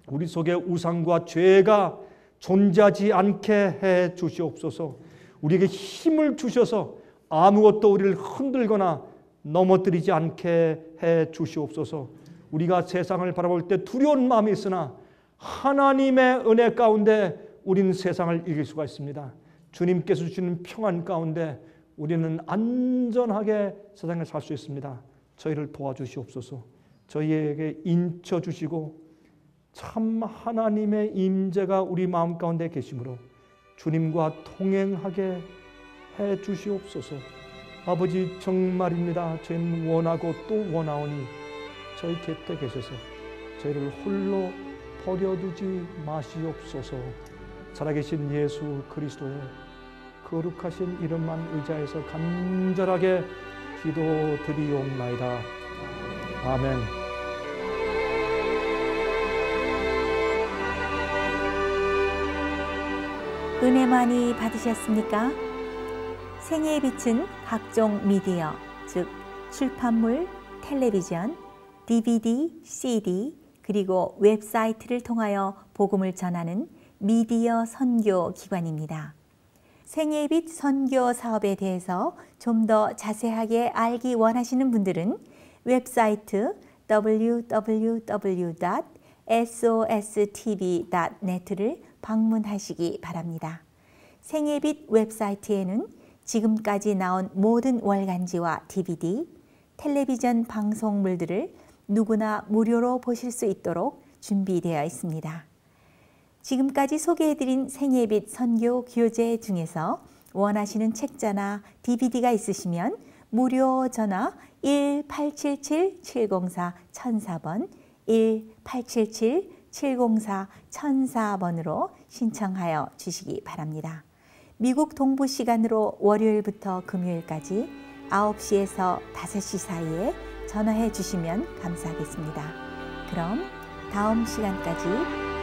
우리 속에 우상과 죄가 존재하지 않게 해 주시옵소서. 우리에게 힘을 주셔서 아무것도 우리를 흔들거나 넘어뜨리지 않게 해 주시옵소서. 우리가 세상을 바라볼 때 두려운 마음이 있으나 하나님의 은혜 가운데 우리는 세상을 이길 수가 있습니다. 주님께서 주시는 평안 가운데 우리는 안전하게 세상을 살 수 있습니다. 저희를 도와주시옵소서. 저희에게 인쳐주시고 참 하나님의 임재가 우리 마음 가운데 계시므로 주님과 동행하게 해 주시옵소서. 아버지 정말입니다. 저희는 원하고 또 원하오니 저희 곁에 계셔서 저희를 홀로 버려두지 마시옵소서. 살아계신 예수 그리스도의 거룩하신 이름만 의지해서 간절하게 기도드리옵나이다. 아멘. 은혜 많이 받으셨습니까? 생애에 비춘 각종 미디어, 즉 출판물, 텔레비전, DVD, CD, 그리고 웹사이트를 통하여 복음을 전하는 미디어 선교 기관입니다. 생애빛 선교 사업에 대해서 좀 더 자세하게 알기 원하시는 분들은 웹사이트 www.sostv.net를 방문하시기 바랍니다. 생애빛 웹사이트에는 지금까지 나온 모든 월간지와 DVD, 텔레비전 방송물들을 누구나 무료로 보실 수 있도록 준비되어 있습니다. 지금까지 소개해드린 생애빛 선교 교재 중에서 원하시는 책자나 DVD가 있으시면 무료 전화 1-877-704-1004번, 1-877-704-1004번으로 신청하여 주시기 바랍니다. 미국 동부 시간으로 월요일부터 금요일까지 9시에서 5시 사이에 전화해 주시면 감사하겠습니다. 그럼 다음 시간까지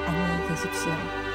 안녕히 계십시오.